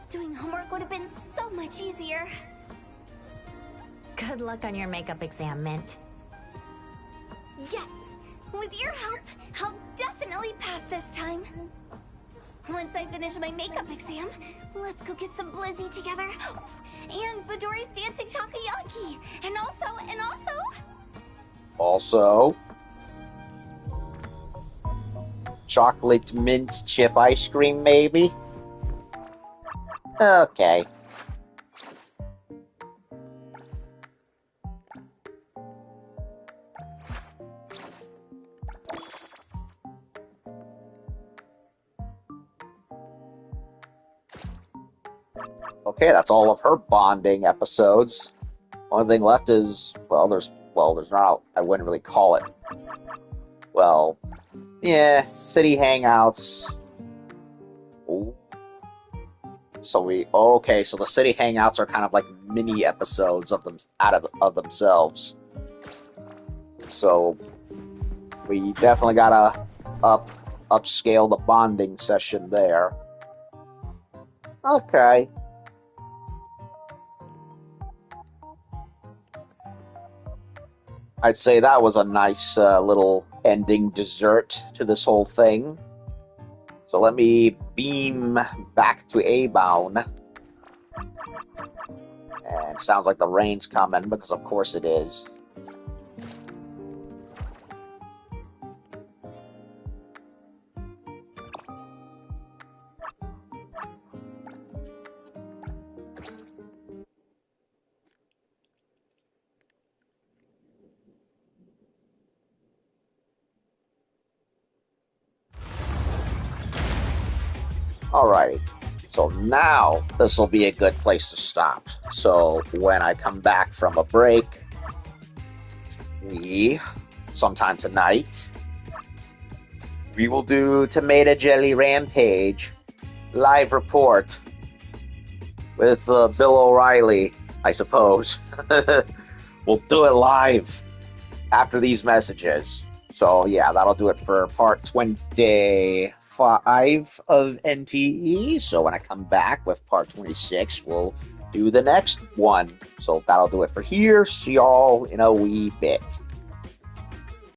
[SPEAKER 13] Doing homework would have been so much easier.
[SPEAKER 3] Good luck on your makeup exam, Mint.
[SPEAKER 13] Yes! With your help, I'll definitely pass this time. Once I finish my makeup exam, let's go get some Blizzy together. And Midori's dancing takoyaki. And
[SPEAKER 1] Also, chocolate mint chip ice cream, maybe? Okay. Okay, that's all of her bonding episodes. Only thing left is, there's not, I wouldn't really call it. Well, yeah, city hangouts. Ooh. So so the city hangouts are kind of like mini episodes of them of themselves. So we definitely gotta upscale the bonding session there. Okay. I'd say that was a nice little ending dessert to this whole thing. So let me beam back to A-Bound. And it sounds like the rain's coming, because of course it is. Alrighty. So now this will be a good place to stop. So when I come back from a break, sometime tonight, we will do Tomato Jelly Rampage live report with Bill O'Reilly, I suppose. We'll do it live after these messages. So yeah, that'll do it for part 25 of NTE. So when I come back with part 26, we'll do the next one. So that'll do it for here. See y'all in a wee bit.